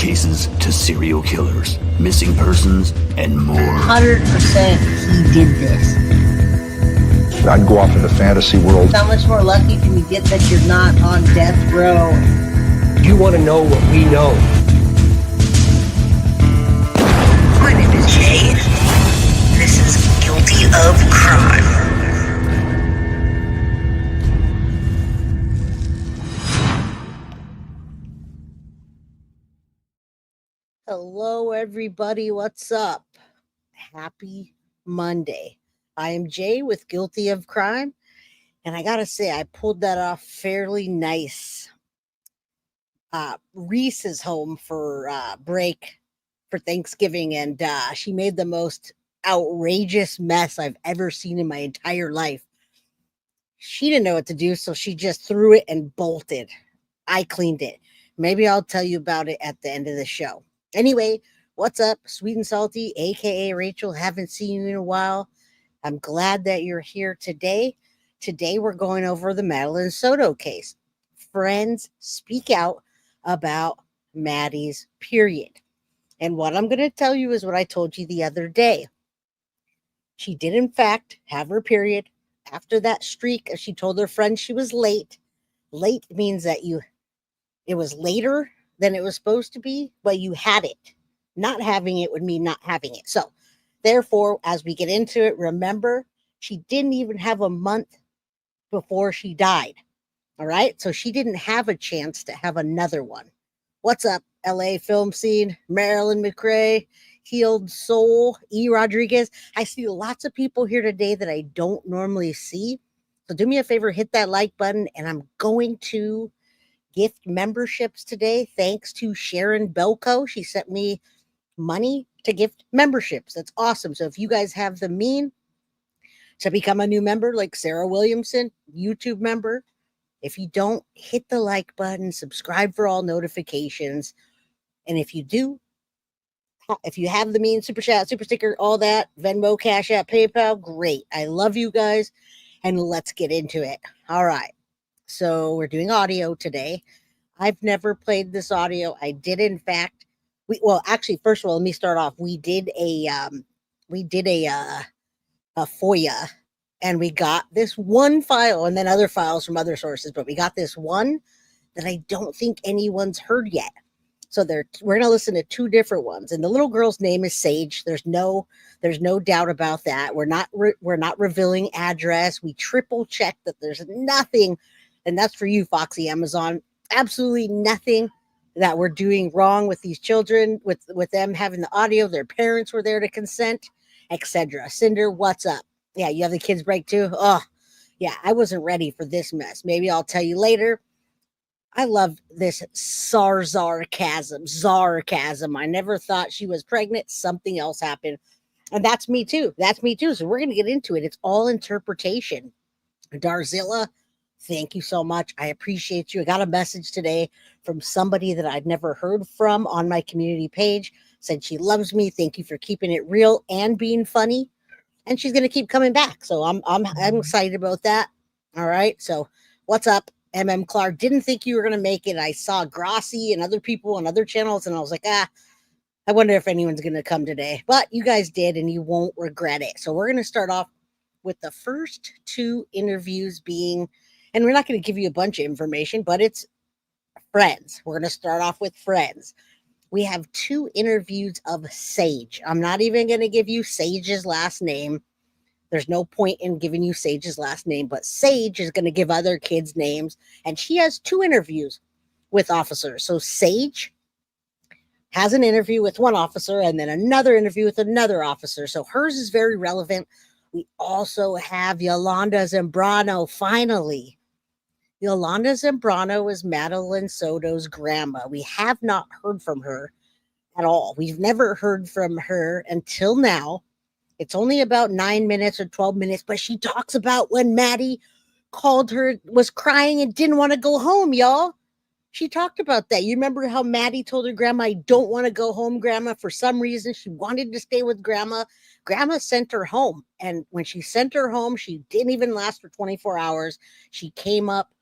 cases to serial killers, missing persons, and more. 100% he did this. I'd go off into fantasy world. How much more lucky can you get that you're not on death row? You want to know what we know? My name is Jay. This is Guilty of Crime. Hello, everybody. What's up? Happy Monday. I am Jay with Guilty of Crime. And I got to say, I pulled that off fairly nice. Reese is home for break for Thanksgiving, and she made the most outrageous mess I've ever seen in my entire life. She didn't know what to do, so she just threw it and bolted. I cleaned it. Maybe I'll tell you about it at the end of the show. Anyway, what's up, Sweet and Salty, aka Rachel? Haven't seen you in a while. I'm glad that you're here today. Today we're going over the Madeline Soto case. Friends speak out about Maddie's period. And what I'm going to tell you is what I told you the other day. She did, in fact, have her period. After that streak, she told her friend she was late. Late means that it was later than it was supposed to be, but you had it. Not having it would mean not having it. So, therefore, as we get into it, remember, she didn't even have a month before she died. All right? So she didn't have a chance to have another one. What's up, LA film scene? Marilyn McRae, Healed Soul, E. Rodriguez. I see lots of people here today that I don't normally see. So do me a favor, hit that like button, and I'm going to gift memberships today. Thanks to Sharon Belko. She sent me money to gift memberships. That's awesome. So if you guys have the mean to become a new member, like Sarah Williamson, YouTube member, if you don't, hit the like button, subscribe for all notifications. And if you do, if you have the mean, super chat, super sticker, all that, Venmo, Cash App, PayPal, great. I love you guys. And let's get into it. All right. So we're doing audio today. I've never played this audio. I did, in fact. Actually, first of all, let me start off. We did a FOIA, and we got this one file, and then other files from other sources. But we got this one that I don't think anyone's heard yet. So we're going to listen to two different ones. And the little girl's name is Sage. There's no doubt about that. We're not revealing address. We triple check that there's nothing. And that's for you, Foxy Amazon. Absolutely nothing that we're doing wrong with these children, with them having the audio. Their parents were there to consent, etc. Cinder, what's up? Yeah, you have the kids break too? Oh, yeah, I wasn't ready for this mess. Maybe I'll tell you later. I love this sarcasm. I never thought she was pregnant. Something else happened. And that's me too. So we're going to get into it. It's all interpretation. Darzilla, thank you so much. I appreciate you. I got a message today from somebody that I'd never heard from on my community page. Said she loves me. Thank you for keeping it real and being funny. And she's going to keep coming back. So I'm excited about that. All right. So what's up, MM Clark? Didn't think you were going to make it. I saw Grossi and other people on other channels, and I was like, I wonder if anyone's going to come today. But you guys did, and you won't regret it. So we're going to start off with the first two interviews being, and we're not going to give you a bunch of information, but it's friends. We're going to start off with friends. We have two interviews of Sage. I'm not even going to give you Sage's last name. There's no point in giving you Sage's last name, but Sage is going to give other kids' names, and she has two interviews with officers. So Sage has an interview with one officer and then another interview with another officer. So hers is very relevant. We also have Yolanda Zambrano, finally. Yolanda Zambrano is Madeline Soto's grandma. We have not heard from her at all. We've never heard from her until now. It's only about 9 minutes or 12 minutes, but she talks about when Maddie called her, was crying and didn't want to go home, y'all. She talked about that. You remember how Maddie told her grandma, I don't want to go home, grandma. For some reason, she wanted to stay with grandma. Grandma sent her home. And when she sent her home, she didn't even last for 24 hours. She came up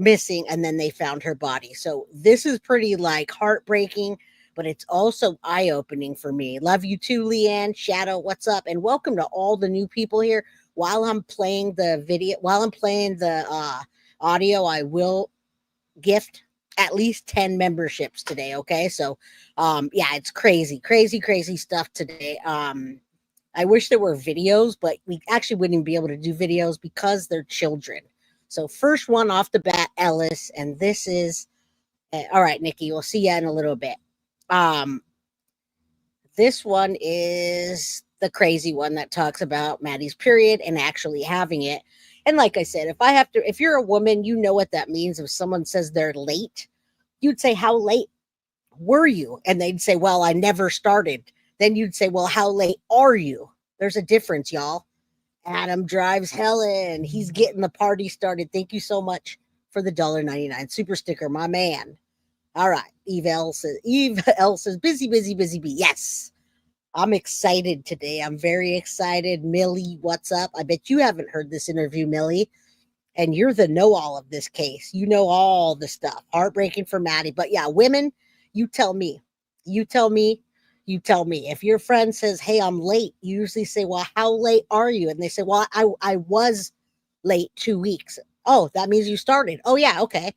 missing, and then they found her body. So this is pretty like heartbreaking, but it's also eye-opening for me. Love you too, Leanne. Shadow, what's up? And welcome to all the new people here. While I'm playing the audio, I will gift at least 10 memberships today. Okay. So, yeah, it's crazy stuff today. I wish there were videos, but we actually wouldn't be able to do videos because they're children. So first one off the bat, Ellis, and this is, all right, Nikki, we'll see you in a little bit. This one is the crazy one that talks about Maddie's period and actually having it. And like I said, if you're a woman, you know what that means. If someone says they're late, you'd say, how late were you? And they'd say, well, I never started. Then you'd say, well, how late are you? There's a difference, y'all. Adam drives Helen. He's getting the party started. Thank you so much for the $1.99 super sticker, my man. All right. Eve L says, busy bee. Yes. I'm excited today. I'm very excited. Millie, what's up? I bet you haven't heard this interview, Millie. And you're the know-all of this case. You know all the stuff. Heartbreaking for Maddie. But yeah, women, you tell me. If your friend says, hey, I'm late, you usually say, well, how late are you? And they say, well, I was late 2 weeks. Oh, that means you started. Oh, yeah, okay.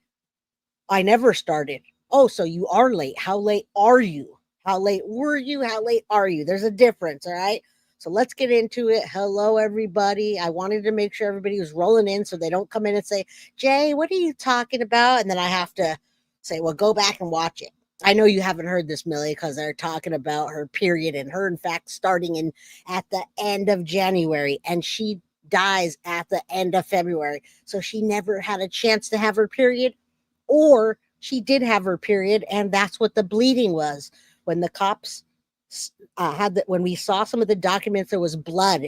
I never started. Oh, so you are late. How late are you? How late were you? How late are you? There's a difference, all right? So let's get into it. Hello, everybody. I wanted to make sure everybody was rolling in so they don't come in and say, Jay, what are you talking about? And then I have to say, well, go back and watch it. I know you haven't heard this, Millie, because they're talking about her period and her, in fact, starting at the end of January, and she dies at the end of February. So she never had a chance to have her period, or she did have her period, and that's what the bleeding was. When the cops when we saw some of the documents, there was blood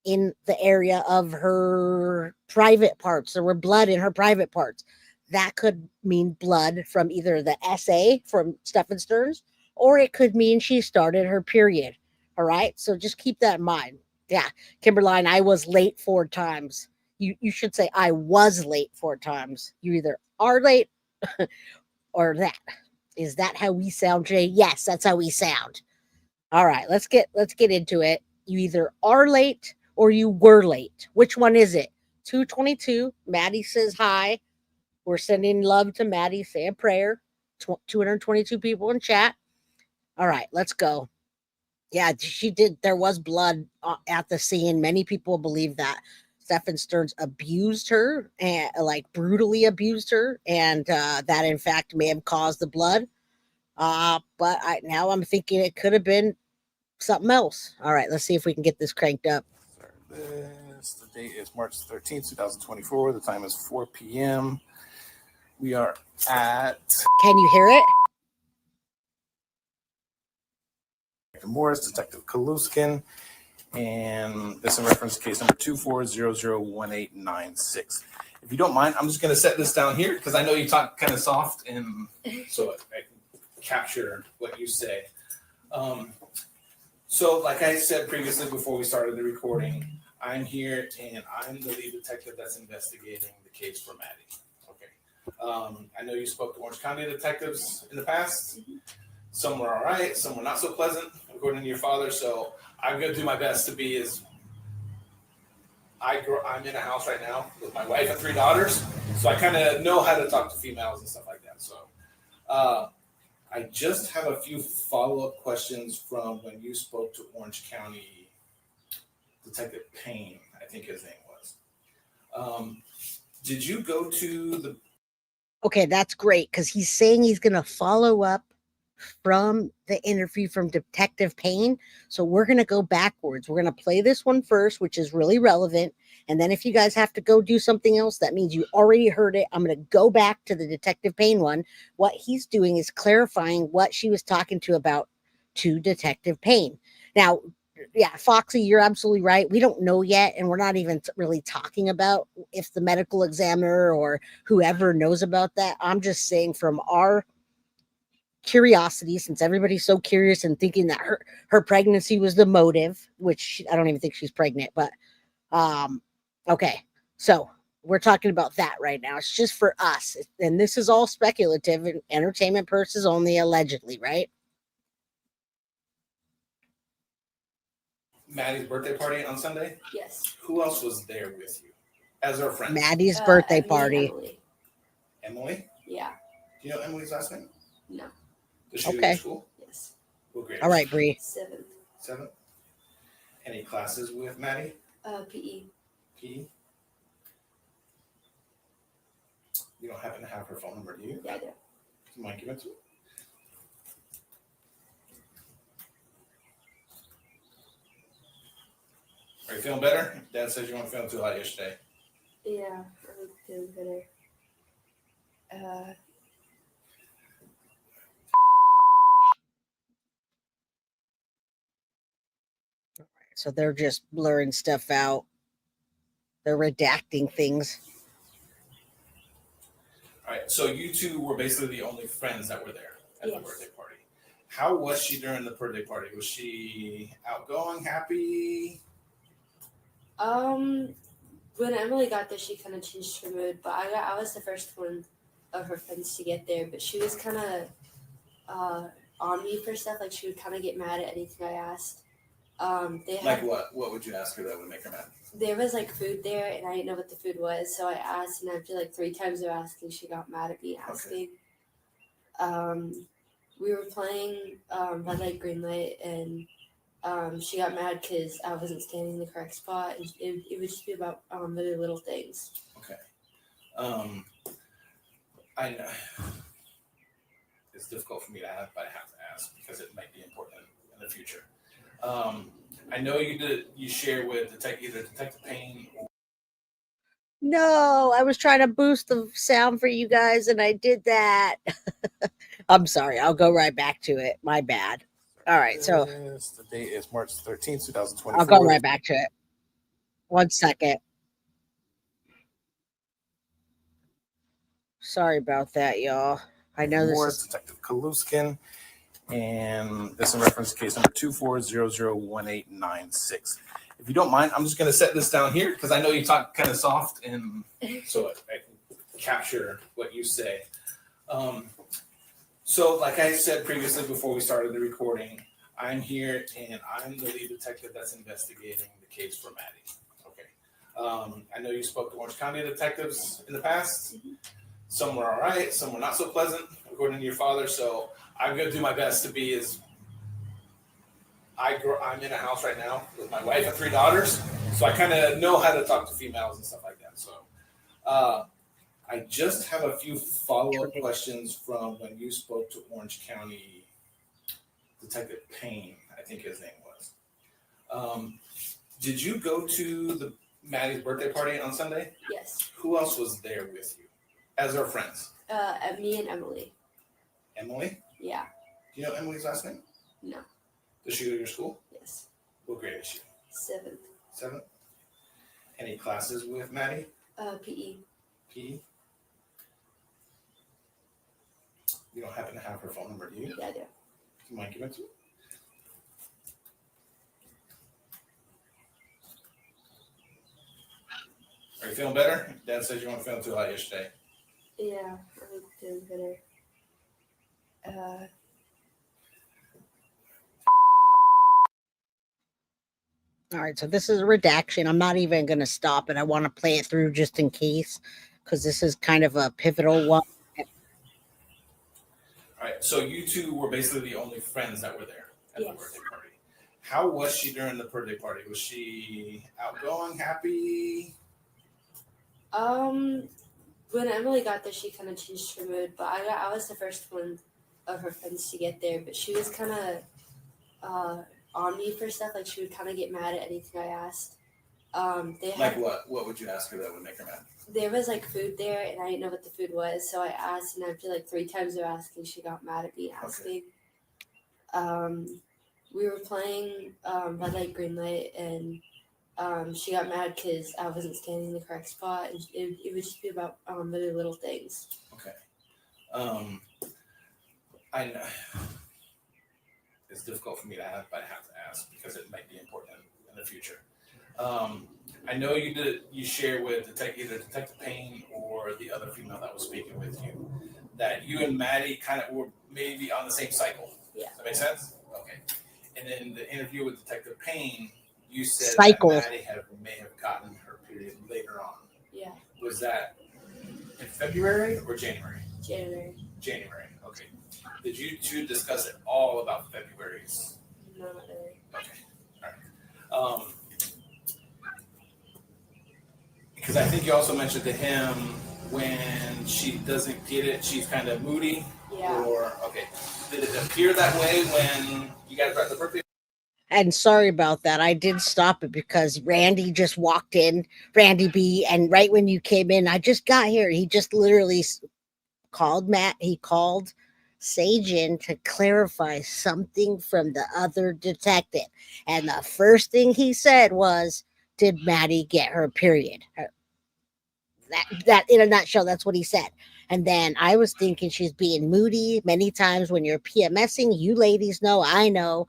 in the area of her private parts. There were blood in her private parts. That could mean blood from either the SA from Stephen Stearns, or it could mean she started her period. All right. So just keep that in mind. Yeah. Kimberline, I was late 4 times. You should say I was late 4 times. You either are late or that. Is that how we sound, Jay? Yes, that's how we sound. All right, let's get into it. You either are late or you were late. Which one is it? 222. Maddie says hi. We're sending love to Maddie. Say a prayer. 222 people in chat. All right, let's go. Yeah, she did. There was blood at the scene. Many people believe that Stephen Stearns abused her and brutally abused her, and that in fact may have caused the blood. But now I'm thinking it could have been something else. All right, let's see if we can get this cranked up. The date is March 13th, 2024. The time is 4 p.m. We are at... Can you hear it? Morris, Detective Kaluskin, and this in reference to case number 24001896. If you don't mind, I'm just going to set this down here because I know you talk kind of soft, and so I can capture what you say. So like I said previously before we started the recording, I'm here and I'm the lead detective that's investigating the case for Maddie. Okay. I know you spoke to Orange County detectives in the past. Some were all right, some were not so pleasant, according to your father. So I'm going to do my best to be as... I'm in a house right now with my wife and 3 daughters, so I kind of know how to talk to females and stuff like that. So I just have a few follow-up questions from when you spoke to Orange County Detective Payne, I think his name was. Did you go to the... Okay, that's great, because he's saying he's going to follow up from the interview from Detective Payne. So we're going to go backwards. We're going to play this one first, which is really relevant. And then if you guys have to go do something else, that means you already heard it. I'm going to go back to the Detective Payne one. What he's doing is clarifying what she was talking about to Detective Payne. Now, yeah, Foxy, you're absolutely right. We don't know yet, and we're not even really talking about if the medical examiner or whoever knows about that. I'm just saying from our curiosity, since everybody's so curious and thinking that her pregnancy was the motive, which I don't even think she's pregnant, but okay, so we're talking about that right now. It's just for us, and this is all speculative and entertainment purposes only, allegedly, right? Maddie's birthday party on Sunday? Yes. Who else was there with you as our friends? Maddie's birthday Me and party. Emily. Emily? Yeah. Do you know Emily's last name? No. Does she go to Okay. your school? Yes. What grade? All right, Bree. 7th. 7th. Any classes with Maddie? PE. PE? You don't happen to have her phone number, do you? Yeah, I do. You might give it to me. Are you feeling better? Dad says you weren't feeling too hot yesterday. Yeah, I'm feeling better. So they're just blurring stuff out. They're redacting things. All right, so you two were basically the only friends that were there at Yes. the birthday party. How was she during the birthday party? Was she outgoing, happy? When Emily got there, she kind of changed her mood, but I was the first one of her friends to get there, but she was kind of on me for stuff. Like, she would kind of get mad at anything I asked. Like what? What would you ask her that would make her mad? There was like food there, and I didn't know what the food was, so I asked, and after like 3 times of asking, she got mad at me asking. We were playing red light, green light, and she got mad because I wasn't standing in the correct spot. And it would just be about really little things. Okay. I know it's difficult for me to ask, but I have to ask because it might be important in the future. I know you share with either Detective Payne or No, I was trying to boost the sound for you guys, and I did that. I'm sorry. I'll go right back to it. My bad. All right. So the date is March 13th, 2024. I'll go right back to it. 1 second. Sorry about that, y'all. I know this is Detective Kaluskin, and this is in reference to case number 24001896. If you don't mind, I'm just going to set this down here because I know you talk kind of soft, and so I can capture what you say. So, like I said previously before we started the recording, I'm here and I'm the lead detective that's investigating the case for Maddie. Okay. I know you spoke to Orange County detectives in the past. Some were all right, some were not so pleasant, according to your father. So I'm going to do my best to be as. I'm in a house right now with my wife and 3 daughters, so I kind of know how to talk to females and stuff like that. So I just have a few follow-up questions from when you spoke to Orange County Detective Payne, I think his name was. Did you go to the Maddie's birthday party on Sunday? Yes. Who else was there with you as our friends? Me and Emily. Emily? Yeah. Do you know Emily's last name? No. Does she go to your school? Yes. What grade is she? 7th. 7th. Any classes with Maddie? PE. PE? You don't happen to have her phone number, do you? Yeah, I do. You might give it to me? Are you feeling better? Dad says you weren't feeling too hot yesterday. Yeah, I'm feeling better. all right. So this is a redaction. I'm not even going to stop it. I want to play it through just in case, because this is kind of a pivotal one. All right, so you two were basically the only friends that were there at Yes. the birthday party. How was she during the birthday party? Was she outgoing, happy? When Emily got there, she kind of changed her mood, but I was the first one of her friends to get there, but she was kind of on me for stuff. Like, she would kind of get mad at anything I asked. Like what? What would you ask her that would make her mad? There was like food there, and I didn't know what the food was, so I asked, and after like 3 times of asking, she got mad at me asking. We were playing red light, green light, and she got mad because I wasn't standing in the correct spot, and it would just be about really little things. Okay. I know it's difficult for me to ask, but I have to ask because it might be important in the future. I know you share with either Detective Payne or the other female that was speaking with you that you and Maddie kind of were maybe on the same cycle. Yeah. Does that make sense? Okay. And then the interview with Detective Payne, you said cycle. that Maddie may have gotten her period later on. Yeah, Was that in February or January? January. January. Okay. Did you two discuss it all about February's? No, not really. Okay. All right. Because I think you also mentioned to him when she doesn't get it, she's kind of moody. Yeah. Or okay, did it appear that way when you guys were at the birthday? And sorry about that. I did stop it because Randy just walked in, Randy B. And right when you came in, I just got here. He just literally called Matt. He called Sage in to clarify something from the other detective. And the first thing he said was, did Maddie get her period? That in a nutshell, that's what he said. And then I was thinking she's being moody. Many times when you're PMSing, you ladies know, I know,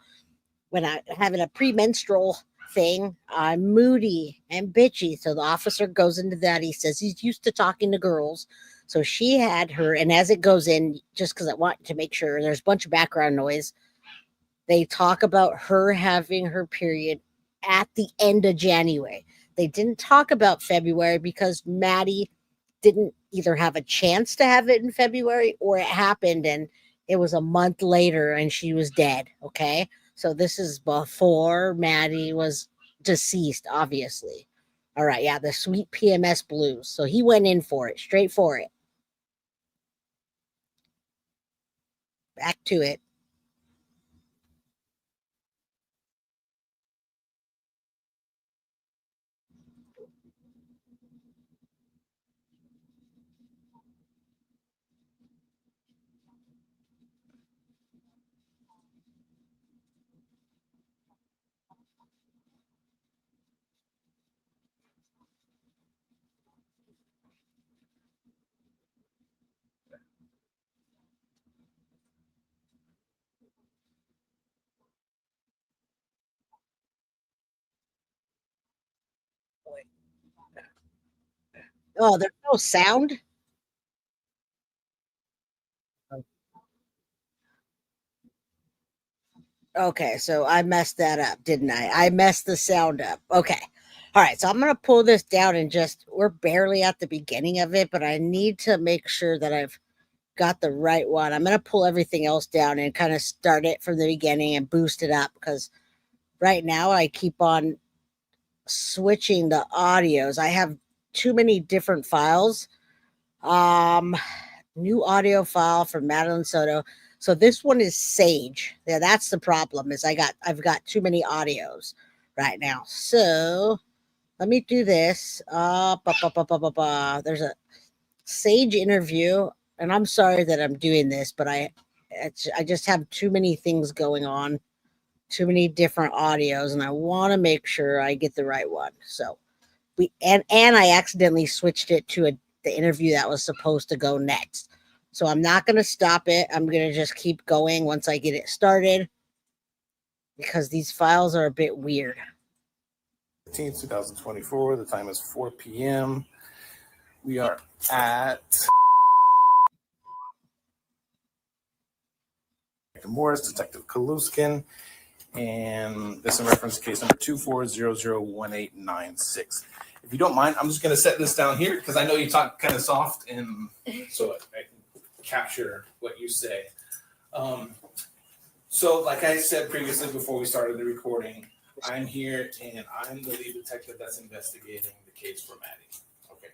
when I'm having a premenstrual thing, I'm moody and bitchy. So the officer goes into that. He says he's used to talking to girls. So she had her, and as it goes in, just because I want to make sure, there's a bunch of background noise. They talk about her having her period at the end of January. They didn't talk about February because Maddie didn't either have a chance to have it in February or it happened and it was a month later and she was dead. Okay. So this is before Maddie was deceased, obviously. All right. Yeah. The sweet PMS blues. So he went in for it, straight for it. Back to it. Oh, there's no sound. Okay, so I messed that up, didn't I? I messed the sound up. Okay. All right, so I'm going to pull this down and just, we're barely at the beginning of it, but I need to make sure that I've got the right one. I'm going to pull everything else down and kind of start it from the beginning and boost it up because right now I keep on switching the audios. I have too many different files. New audio file from Madeline Soto. So this one is Sage. Yeah, that's the problem. Is I've got too many audios right now. So let me do this. There's a Sage interview, and I'm sorry that I'm doing this, but I just have too many things going on, too many different audios, and I want to make sure I get the right one. So and I accidentally switched it to the interview that was supposed to go next. So I'm not going to stop it. I'm going to just keep going once I get it started because these files are a bit weird. 2024. The time is 4 p.m. We are at Morris, Detective Kaluskin, and this is in reference to case number 24001896. If you don't mind, I'm just going to set this down here because I know you talk kind of soft, and so I can capture what you say. So, like I said previously before we started the recording, I'm here and I'm the lead detective that's investigating the case for Maddie. Okay.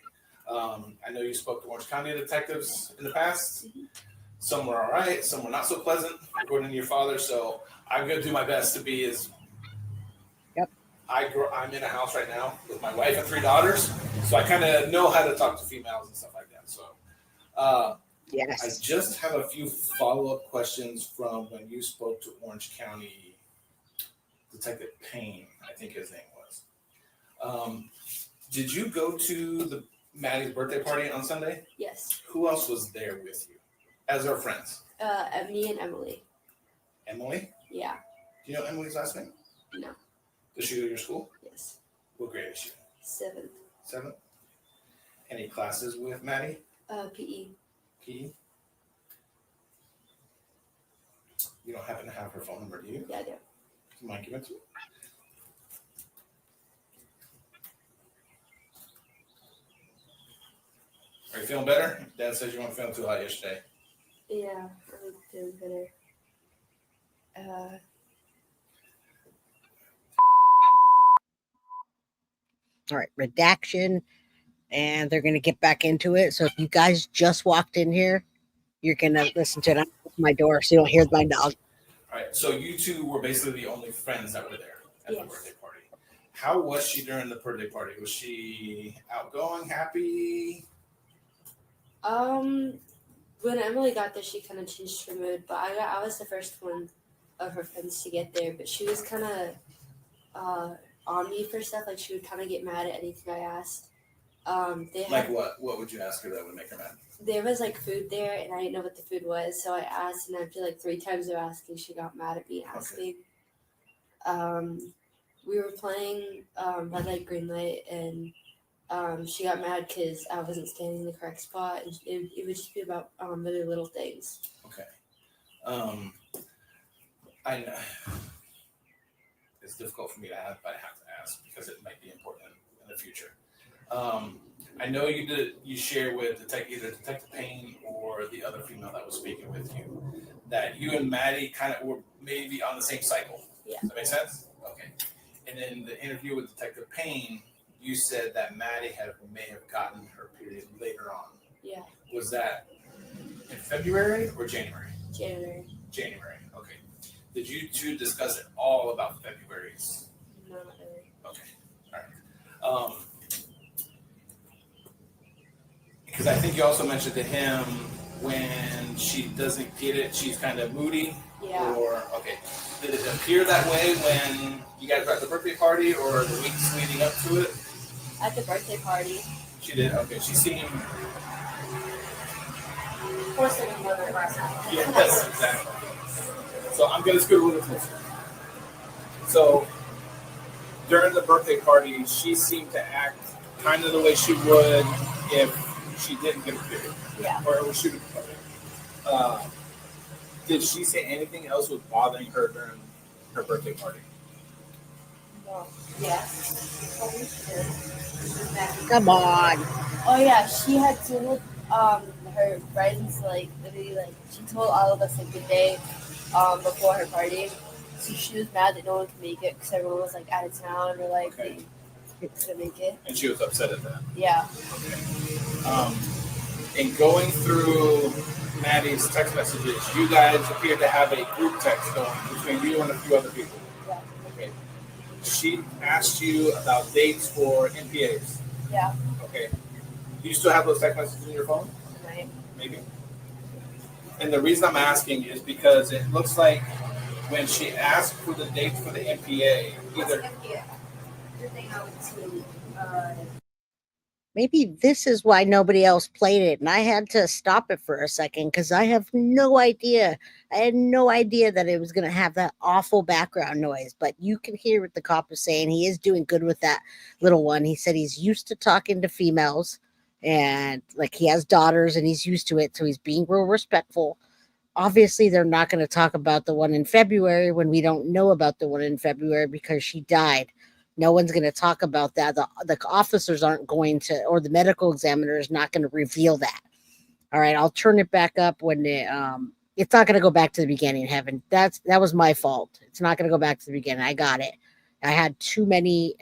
I know you spoke to Orange County detectives in the past. Some were all right, some were not so pleasant, according to your father. So I'm going to do my best to be as. Yep. I'm in a house right now with my wife and 3 daughters, so I kind of know how to talk to females and stuff like that. So, yes. I just have a few follow-up questions from when you spoke to Orange County Detective Payne, I think his name was. Did you go to Maddie's birthday party on Sunday? Yes. Who else was there with you as our friends? Me and Emily. Emily? Yeah. Do you know Emily's last name? No. Does she go to your school? Yes. What grade is she? 7th. 7th? Any classes with Maddie? PE. PE? You don't happen to have her phone number, do you? Yeah, I do. You mind giving it to me? Are you feeling better? Dad says you weren't feeling too hot yesterday. Yeah, I'm feeling better. All right, redaction, and they're going to get back into it. So if you guys just walked in here, you're going to listen to it. I'm going to open my door so you don't hear my dog. All right, so you two were basically the only friends that were there at Yes. the birthday party. How was she during the birthday party? Was she outgoing, happy? When Emily got there, she kind of changed her mood, but I was the first one of her friends to get there, but she was kind of on me for stuff. Like, she would kind of get mad at anything I asked. Like what? What would you ask her that would make her mad? There was like food there, and I didn't know what the food was, so I asked, and after like 3 times of asking, she got mad at me asking. We were playing red light, green light, and she got mad because I wasn't standing in the correct spot, and it would just be about really little things. Okay. I know it's difficult for me to ask, but I have to ask because it might be important in the future. I know you share with either Detective Payne or the other female that was speaking with you that you and Maddie kind of were maybe on the same cycle. Yeah. Does that make sense? Okay. And in the interview with Detective Payne, you said that Maddie may have gotten her period later on. Yeah. Was that in February or January? January. January. Okay. Did you two discuss it all about February's? No, not really. Okay. All right. Because I think you also mentioned to him when she doesn't get it, she's kind of moody. Yeah. Or, okay. Did it appear that way when you guys were at the birthday party or the weeks leading up to it? At the birthday party. She did? Okay. She seemed. Forced to go to last night. Yes, exactly. So I'm going to scoot a little closer. So during the birthday party, she seemed to act kind of the way she would if she didn't get a period. Yeah. Or it was shooting party. Did she say anything else was bothering her during her birthday party? No. Yes. Oh, we should. Come on. Oh yeah, she had told her friends like literally like she told all of us like the day before her party. So she was mad that no one could make it because everyone was like out of town or like Okay. they couldn't make it. And she was upset at that. Yeah. Okay. In going through Maddie's text messages, you guys appeared to have a group text going between you and a few other people. Yeah. Okay. She asked you about dates for NPAs. Yeah. Okay. Do you still have those text messages in your phone? Right. Maybe. And the reason I'm asking is because it looks like when she asked for the dates for the NPA, either Maybe this is why nobody else played it. And I had to stop it for a second because I have no idea. I had no idea that it was going to have that awful background noise. But you can hear what the cop is saying. He is doing good with that little one. He said he's used to talking to females and like he has daughters and he's used to it. So he's being real respectful. Obviously, they're not going to talk about the one in February when we don't know about the one in February because she died. No one's going to talk about that. The officers aren't going to, or the medical examiner is not going to reveal that. All right, I'll turn it back up when it's not going to go back to the beginning, Heaven. That was my fault. It's not going to go back to the beginning. I got it. I had too many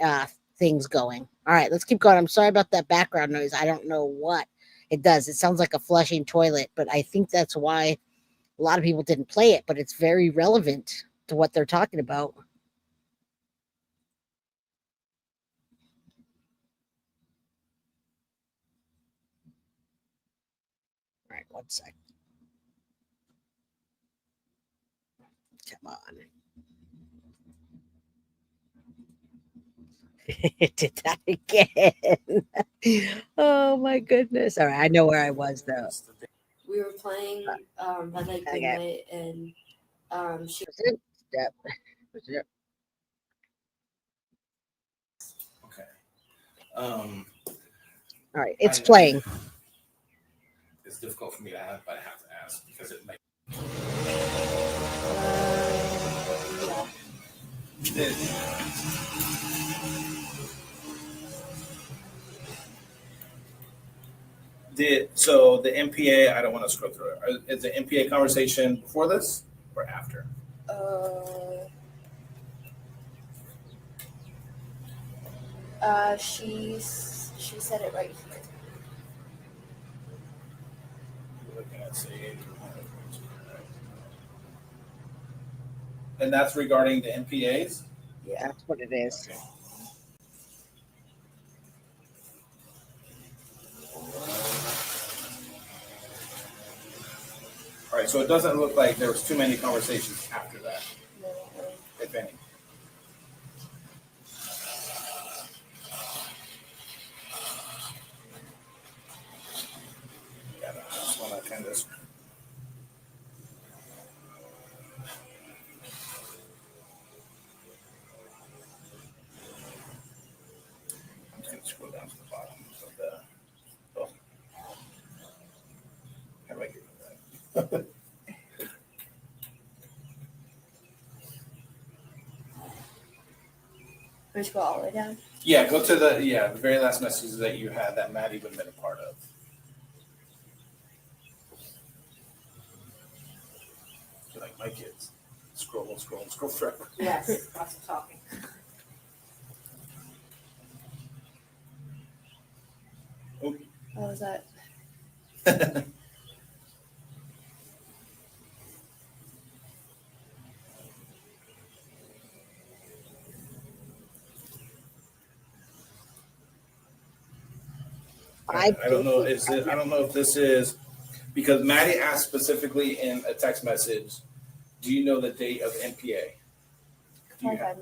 things going. All right, let's keep going. I'm sorry about that background noise. I don't know what it does. It sounds like a flushing toilet, but I think that's why a lot of people didn't play it, but it's very relevant to what they're talking about. All right, 1 sec. Come on. It did that again. Oh my goodness. All right, I know where I was though. We were playing red light, green light, and she. Step. okay. All right, it's playing. It's difficult for me to ask, but I have to ask because it might. Did the MPA, I don't want to scroll through it. Is the MPA conversation before this or after? She said it right here. Looking at Sage. And that's regarding the MPAs? Yeah. That's what it is. Okay. All right, so it doesn't look like there was too many conversations after that, if any. Yeah, I just want to kind of. I'm just going to scroll down to the bottom of the. Oh. How do I get that? Let's go all the way down. Yeah, go to the very last message that you had that Maddie would have been a part of. You're like my kids. Scroll forever. Yes, lots of talking. What was that? I don't know. I don't know if this is because Maddie asked specifically in a text message, do you know the date of MPA? Do you have,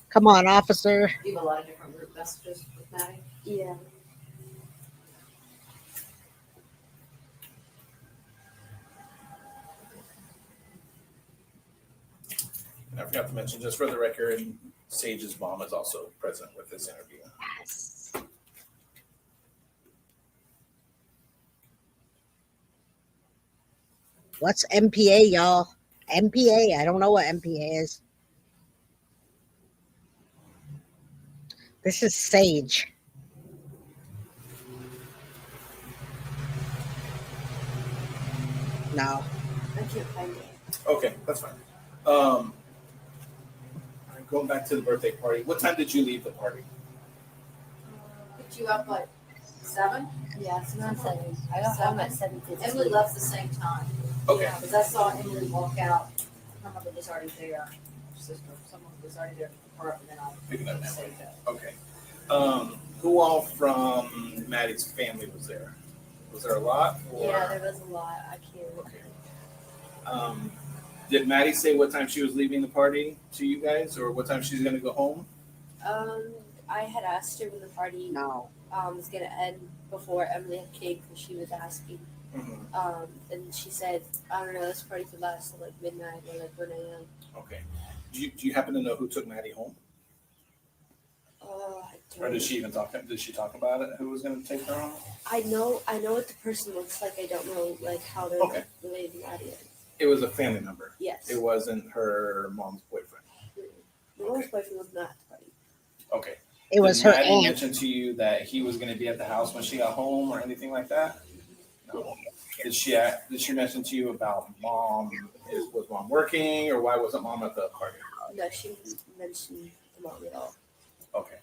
Come on, officer. You have a lot of different group messages with Maddie. Yeah. and I forgot to mention, just for the record, Sage's mom is also present with this interview. Yes. What's MPA, y'all? MPA. I don't know what MPA is. This is Sage. No. I can't find it. Okay, that's fine. All right, going back to the birthday party. What time did you leave the party? Picked you up like 7? Yeah, it's not 7. I got home at 7:15. Emily left the same time. Okay. Because I saw Emily walk out. Her mother was already there. Her sister, someone was already there for her, and then I Picking up now. saved that. Okay. Who all from Maddie's family was there? Was there a lot? Or? Yeah, there was a lot. I can't. Okay. Did Maddie say what time she was leaving the party to you guys, or what time she's going to go home? I had asked her when the party No. was gonna end before Emily had cake because she was asking. Mm-hmm. And she said, I don't know, this party could last till like midnight or like 1 a.m. Okay. Do you happen to know who took Maddie home? I Or don't. did she even talk? Did she talk about it? Who was going to take her home? I know what the person looks like. I don't know like how they're Okay. related to Maddie. It was a family member. Yes. It wasn't her mom's boyfriend. The mom's boyfriend was not at the party. Okay. It was her Did Maddie aunt. mention to you that he was going to be at the house when she got home, or anything like that? No. Did she mention to you about mom? Was mom working, or why wasn't mom at the party? No, she didn't mention the mom at all. Okay.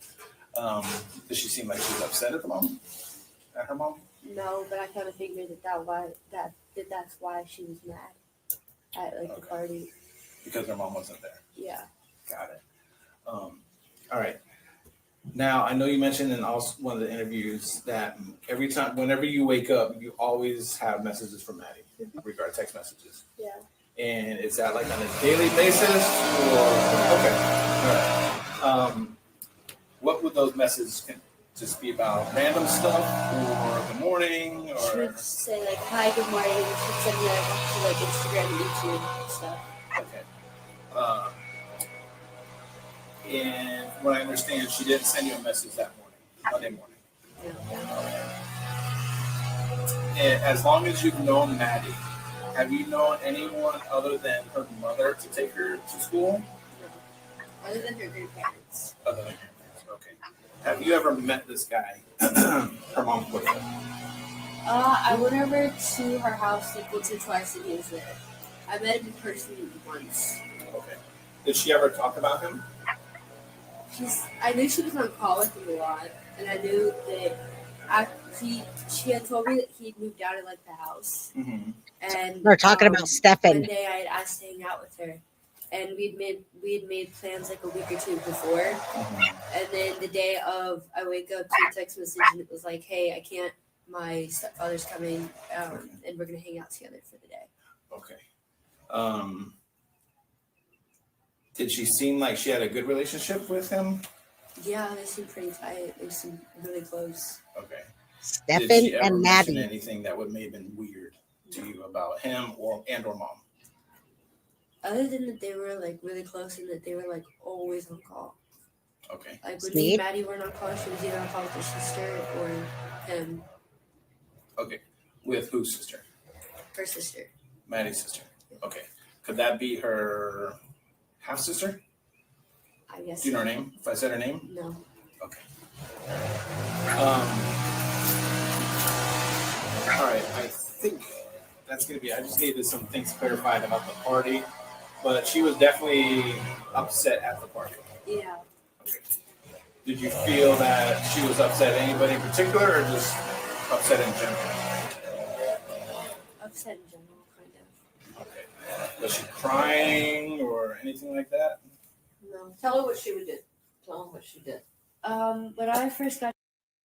Does she seem like she's upset at the mom? At her mom? No, but I kind of figured that's why she was mad at like the Okay. party. Because her mom wasn't there. Yeah. Got it. All right. Now, I know you mentioned in also one of the interviews that every time, whenever you wake up, you always have messages from Maddie, regarding text messages. Yeah. And is that like on a daily basis, or okay? All right. What would those messages just be about? Random stuff or good morning She or would say like, "Hi, good morning." She'd send me like Instagram and YouTube and stuff. okay. And from what I understand, she didn't send you a message that morning, Monday morning. And as long as you've known Maddie, have you known anyone other than her mother to take her to school? No. Other than her grandparents. Other than her parents, okay. Have you ever met this guy, her mom's boyfriend? I went over to her house like once or twice and he was there. I met him in person once. Okay. Did she ever talk about him? I knew she was on call with him a lot, and I knew that she had told me that he'd moved out of like the house. Mm-hmm. And we're talking about Stefan. One day I had asked to hang out with her, and we had made plans like a week or two before. Mm-hmm. And then the day of, I wake up to a text message and it was like, "Hey, I can't. My stepfather's coming, and we're gonna hang out together for the day." Okay. Did she seem like she had a good relationship with him? Yeah, they seemed pretty tight. They seemed really close. Okay. Stefan Did she ever and mention Maddie. anything that may have been weird to you about him or mom? Other than that they were like really close and that they were like always on call. Okay. Like when me and Maddie weren't on call, she was either on call with her sister or him. Okay. With whose sister? Her sister. Maddie's sister. Okay. Could that be her half sister? I guess. Do you know her name? If I said her name? No. Okay. All right. I think that's going to be. I just needed some things clarified about the party, but she was definitely upset at the party. Yeah. Okay. Did you feel that she was upset at anybody in particular, or just upset in general? Upset in general, kind of. Okay. Was she crying or anything like that? No. Tell her what she would do. Tell them what she did. When I first got.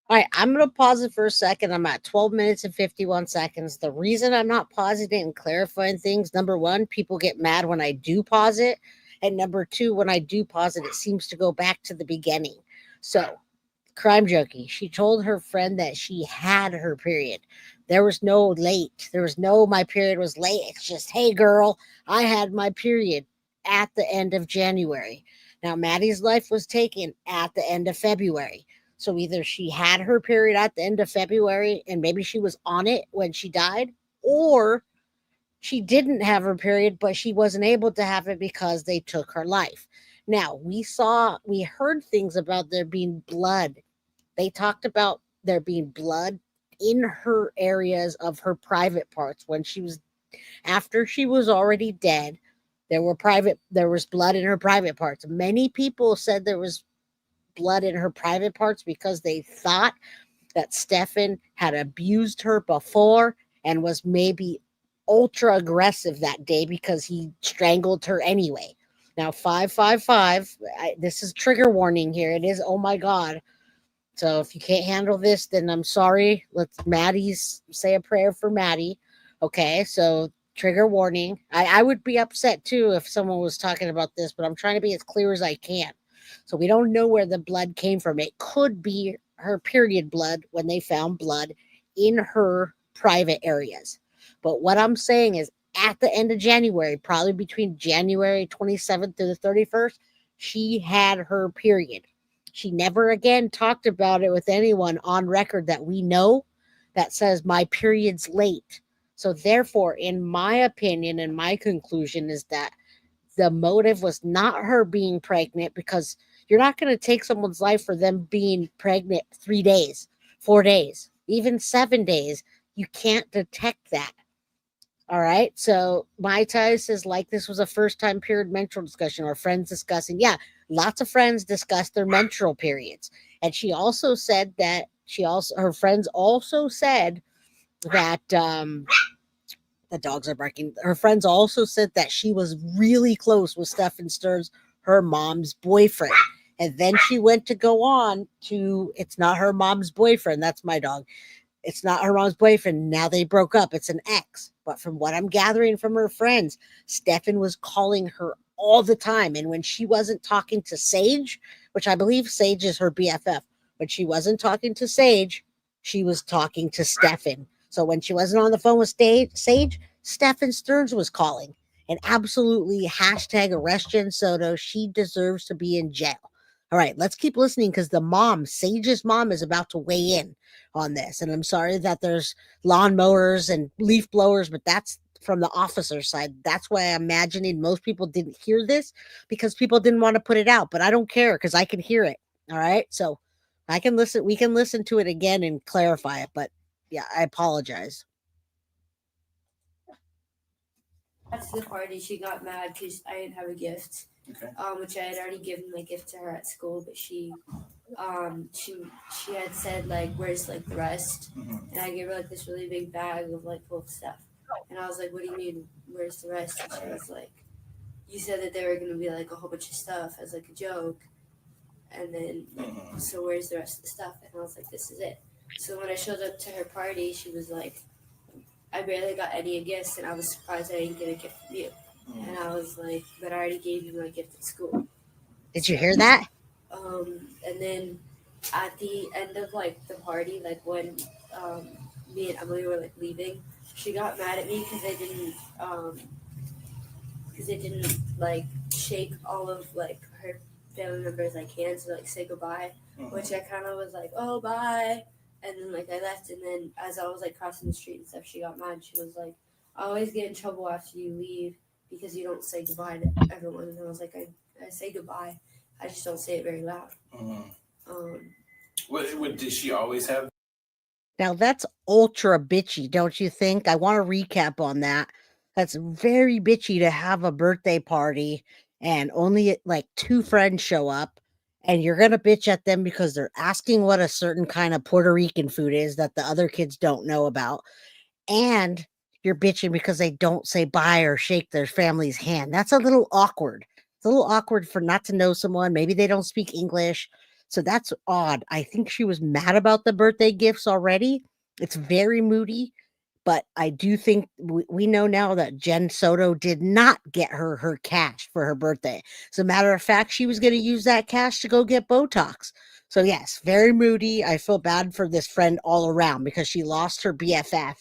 All right, I'm going to pause it for a second. I'm at 12 minutes and 51 seconds. The reason I'm not pausing it and clarifying things, number one, people get mad when I do pause it. And number two, when I do pause it, it seems to go back to the beginning. So, crime junkie, she told her friend that she had her period. There was no late. There was no my period was late. It's just, hey, girl, I had my period at the end of January. Now, Maddie's life was taken at the end of February. So either she had her period at the end of February and maybe she was on it when she died, or she didn't have her period, but she wasn't able to have it because they took her life. Now, we heard things about there being blood. They talked about there being blood in her areas of her private parts when after she was already dead. There was blood in her private parts. Many people said there was blood in her private parts because they thought that Stefan had abused her before and was maybe ultra aggressive that day because he strangled her anyway. Now, 555, this is trigger warning here. It is, oh my God. So if you can't handle this, then I'm sorry. Let's Maddie's say a prayer for Maddie. Okay, so trigger warning. I would be upset too if someone was talking about this, but I'm trying to be as clear as I can. So we don't know where the blood came from. It could be her period blood when they found blood in her private areas. But what I'm saying is at the end of January, probably between January 27th to the 31st, she had her period. She never again talked about it with anyone on record that we know that says my period's late. So therefore, in my opinion and my conclusion is that the motive was not her being pregnant, because you're not going to take someone's life for them being pregnant 3 days, 4 days, even 7 days. You can't detect that. All right. So Mai Tai says, like, this was a first time period menstrual discussion or friends discussing. Yeah. Lots of friends discuss their menstrual periods. And she also said that her friends also said that, the dogs are barking. Her friends also said that she was really close with Stefan Stearns, her mom's boyfriend. And then she went to go on to, it's not her mom's boyfriend. That's my dog. It's not her mom's boyfriend. Now they broke up. It's an ex. But from what I'm gathering from her friends, Stefan was calling her all the time. And when she wasn't talking to Sage, which I believe Sage is her BFF. But she wasn't talking to Sage. She was talking to Stefan. So when she wasn't on the phone with Sage, Stefan Stearns was calling. And absolutely hashtag arrest Jen Soto. She deserves to be in jail. All right, let's keep listening because the mom, Sage's mom, is about to weigh in on this. And I'm sorry that there's lawnmowers and leaf blowers, but that's from the officer side. That's why I'm imagining most people didn't hear this because people didn't want to put it out. But I don't care because I can hear it. All right. So I can listen. We can listen to it again and clarify it. But yeah, I apologize. After the party, she got mad because I didn't have a gift. Okay. Which I had already given my gift to her at school, but she had said like, "Where's like the rest?" And I gave her like this really big bag of like full of stuff, and I was like, "What do you mean? Where's the rest?" And she was like, "You said that there were gonna be like a whole bunch of stuff as like a joke, and then like, so where's the rest of the stuff?" And I was like, "This is it." So when I showed up to her party, she was like, "I barely got any gifts, and I was surprised I didn't get a gift from you." And I was like, "But I already gave you my gift at school." Did you hear that? And then at the end of like the party, like when me and Emily were like leaving, she got mad at me because I didn't like shake all of like her family members like hands to like say goodbye, which I kind of was like, "Oh, bye," and then like I left, and then as I was like crossing the street and stuff, she got mad. She was like, "I always get in trouble after you leave because you don't say goodbye to everyone," and I was like, I say goodbye. I just don't say it very loud. What did she always have? Now that's ultra bitchy, don't you think? I want to recap on that. That's very bitchy to have a birthday party and only like 2 friends show up and you're going to bitch at them because they're asking what a certain kind of Puerto Rican food is that the other kids don't know about. And you're bitching because they don't say bye or shake their family's hand. That's a little awkward. It's a little awkward for not to know someone. Maybe they don't speak English. So that's odd. I think she was mad about the birthday gifts already. It's very moody, but I do think we know now that Jen Soto did not get her cash for her birthday. As a matter of fact, she was going to use that cash to go get Botox. So yes, very moody. I feel bad for this friend all around because she lost her BFF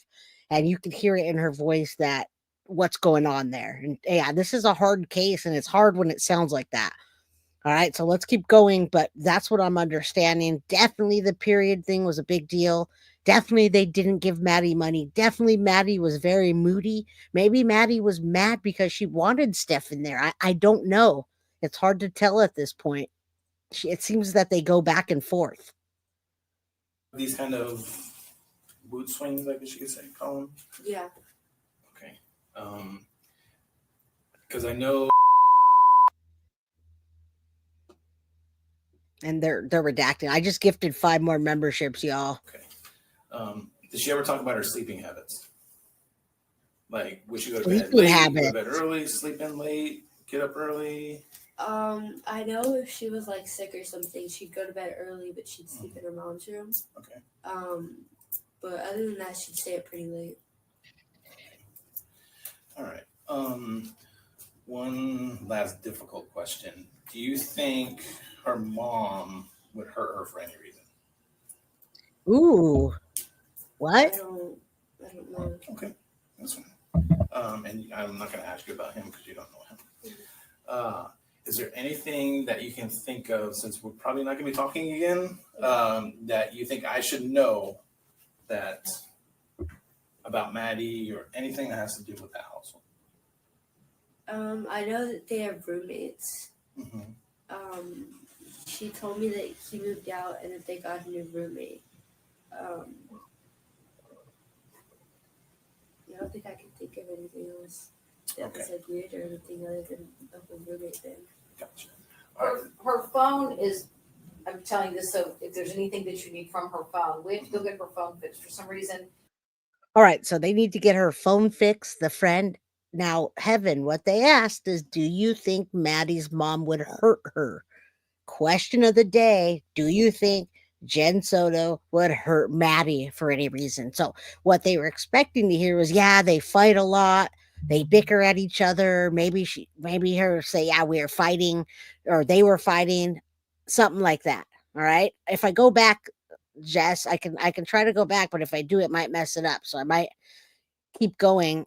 and you can hear it in her voice that what's going on there. And yeah, this is a hard case and it's hard when it sounds like that. All right, so let's keep going, but that's what I'm understanding. Definitely the period thing was a big deal. Definitely they didn't give Maddie money. Definitely Maddie was very moody. Maybe Maddie was mad because she wanted Steph in there. I don't know. It's hard to tell at this point. It seems that they go back and forth. These kind of mood swings, I guess you could say, call them? Yeah. Okay. Because I know. And they're redacting. I just gifted 5 more memberships, y'all. Okay. Did she ever talk about her sleeping habits? Like, would she go to bed Sleeping late, habits. go to bed early, sleep in late, get up early? I know if she was like sick or something, she'd go to bed early, but she'd sleep in her mom's room. Okay. But other than that, she'd stay up pretty late. All right. One last difficult question. Do you think her mom would hurt her for any reason? Ooh. What? I don't know. Okay. That's fine. And I'm not going to ask you about him because you don't know him. Is there anything that you can think of, since we're probably not going to be talking again, that you think I should know that about Maddie or anything that has to do with that household? I know that they have roommates. She told me that he moved out and that they got a new roommate. I don't think I can think of anything else that was like weird or anything other than the whole roommate thing. Gotcha. Her phone is, I'm telling you this, so if there's anything that you need from her phone, we have to go get her phone fixed for some reason. All right, so they need to get her phone fixed, the friend. Now, Heaven, what they asked is, do you think Maddie's mom would hurt her? Question of the day, do you think Jen Soto would hurt Maddie for any reason? So what they were expecting to hear was, yeah, they fight a lot. They bicker at each other. Maybe her say, yeah, we were fighting or they were fighting. something like that. All right. If I go back, Jess, I can try to go back, but if I do, it might mess it up. So I might keep going.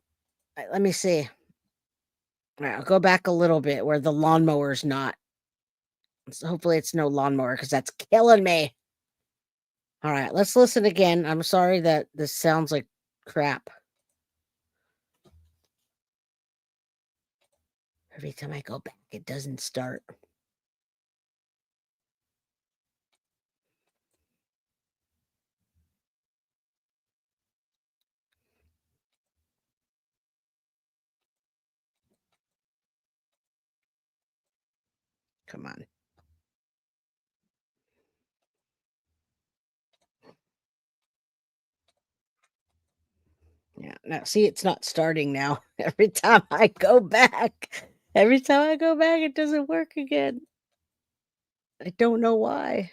Let me see. All right, I'll go back a little bit where the lawnmower's not. So hopefully it's no lawnmower because that's killing me. All right, let's listen again. I'm sorry that this sounds like crap. Every time I go back, it doesn't start. Come on. Yeah, now see, it's not starting now. Every time I go back, it doesn't work again. I don't know why.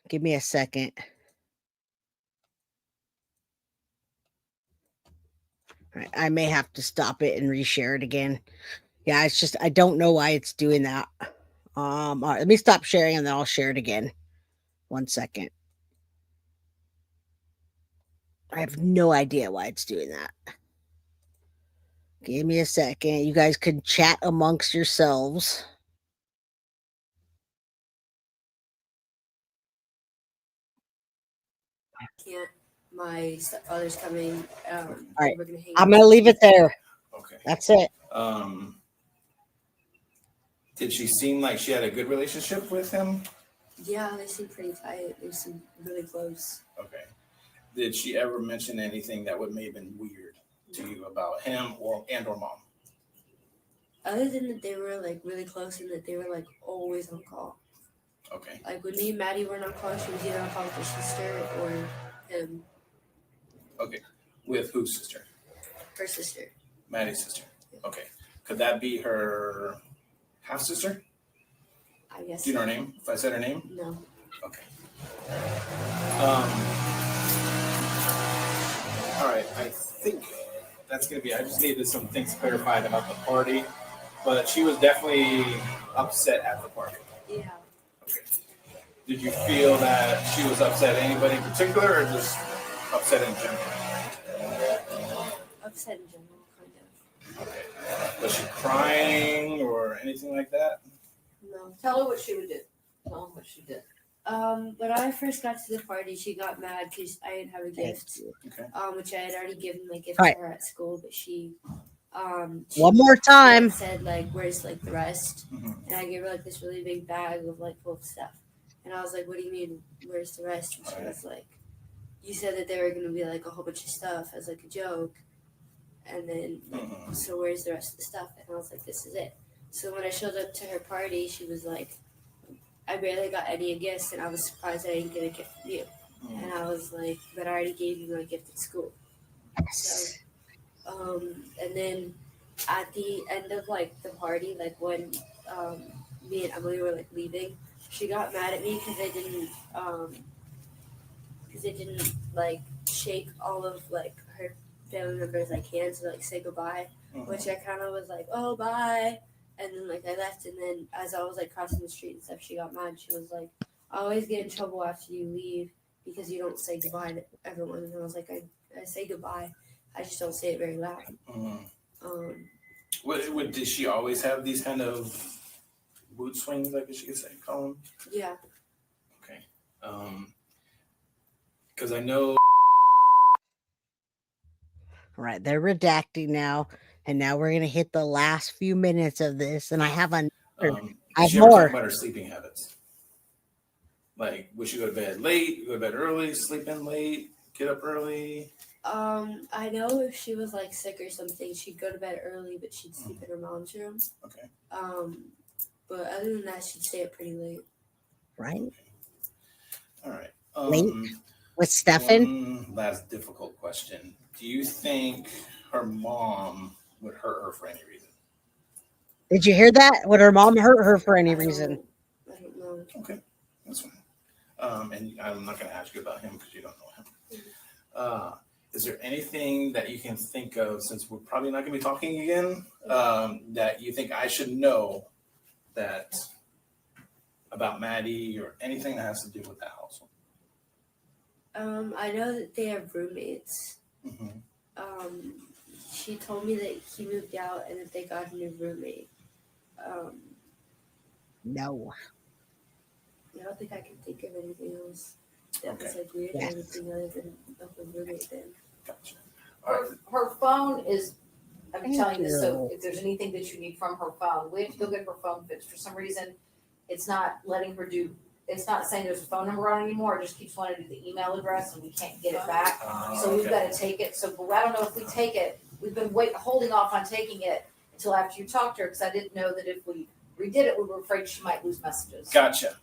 Give me a second. All right, I may have to stop it and reshare it again. Yeah, it's just I don't know why it's doing that. All right, let me stop sharing and then I'll share it again. 1 second. I have no idea why it's doing that. Give me a second. You guys can chat amongst yourselves. Can't. My stepfather's coming. All right. We're gonna hang I'm out. gonna leave it there. Okay. That's it. Did she seem like she had a good relationship with him? Yeah, they seem pretty tight. They seem really close. Okay. Did she ever mention anything that would may have been weird to you about him or mom? Other than that, they were like really close and that they were like always on call. Okay. Like when me and Maddie were on call, she was either on call with her sister or him. Okay. With whose sister? Her sister. Maddie's sister. Okay. Could that be her half sister? I guess. Do you know her name? If I said her name? No. Okay. All right. I think that's going to be, I just needed some things clarified about the party, but she was definitely upset at the party. Yeah. Okay. Did you feel that she was upset at anybody in particular or just upset in general? Upset in general, kind of. Okay. Was she crying or anything like that? No. Tell her what she would do. Tell them what she did. When I first got to the party, she got mad because I didn't have a gift. Okay. Which I had already given my gift Right. to her at school, but she One more time. said like, "Where's like the rest?" Mm-hmm. And I gave her like this really big bag of like full of stuff, and I was like, "What do you mean? Where's the rest?" And she was like, "You said that there were gonna be like a whole bunch of stuff as like a joke, and then like, so where's the rest of the stuff?" And I was like, "This is it." So when I showed up to her party, she was like, "I barely got any gifts, and I was surprised I didn't get a gift from you." And I was like, "But I already gave you my gift at school." So, and then at the end of like the party, like when me and Emily were like leaving, she got mad at me because I didn't like shake all of like her family members like hands to like say goodbye, which I kind of was like, "Oh, bye." And then like I left, and then as I was like crossing the street and stuff, she got mad. She was like, "I always get in trouble after you leave because you don't say goodbye to everyone." And I was like, I say goodbye. I just don't say it very loud. What did she always have these kind of mood swings, I guess you could say, call them? Yeah. Okay. Because I know. Right, they're redacting now, and now we're gonna hit the last few minutes of this, and I have another. I have She ever talk more. about her sleeping habits? Like, would she go to bed late, go to bed early, sleep in late, get up early? I know if she was like sick or something, she'd go to bed early, but she'd sleep in her mom's room. Okay. But other than that, she'd stay up pretty late. Right. All right. Late with Stefan. One last difficult question. Do you think her mom would hurt her for any reason? Did you hear that? Would her mom hurt her for any reason? I don't know. Okay, that's fine. And I'm not going to ask you about him because you don't know him. is there anything that you can think of, since we're probably not going to be talking again, that you think I should know that about Maddie or anything that has to do with that household? I know that they have roommates. Mm-hmm. She told me that he moved out and that they got a new roommate. No. I don't think I can think of anything else that was Okay. like weird or Yes. anything other than the roommate thing. Gotcha. All right. Her phone is, I'm Thank telling you, so you. if there's anything that you need from her phone, we have to go get her phone fixed. For some reason, it's not letting her do, it's not saying there's a phone number on it anymore, it just keeps wanting to do the email address and we can't get it back. So we've Okay. gotta take it, so but I don't know if we take it, we've been holding off on taking it until after you talked to her, because I didn't know that if we redid it, we were afraid she might lose messages. Gotcha.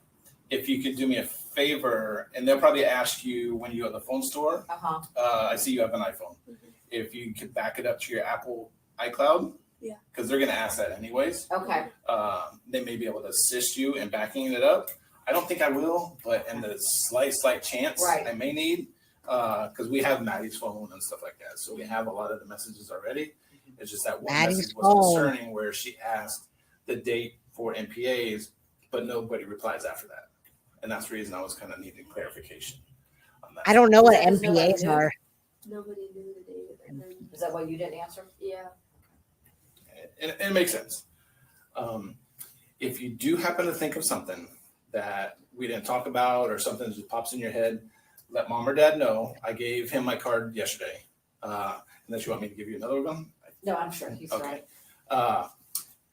If you could do me a favor, and they'll probably ask you when you go to the phone store. Uh-huh, I see you have an iPhone. Mhm. If you could back it up to your Apple iCloud. Yeah. Because they're going to ask that anyways. okay, They may be able to assist you in backing it up. I don't think I will, but in the slight chance Right. I may need, because we have Maddie's phone and stuff like that. So we have a lot of the messages already. It's just that one Maddie's message was phone. concerning where she asked the date for MPAs, but nobody replies after that. And that's the reason I was kind of needing clarification on that. I don't know what Is that 'cause nobody MPAs knew? are. Nobody knew the date, and then is that why you didn't answer? yeah. And it makes sense. If you do happen to think of something that we didn't talk about or something that just pops in your head, let mom or dad know. I gave him my card yesterday. Unless you want me to give you another one. No, I'm sure he's Okay. right.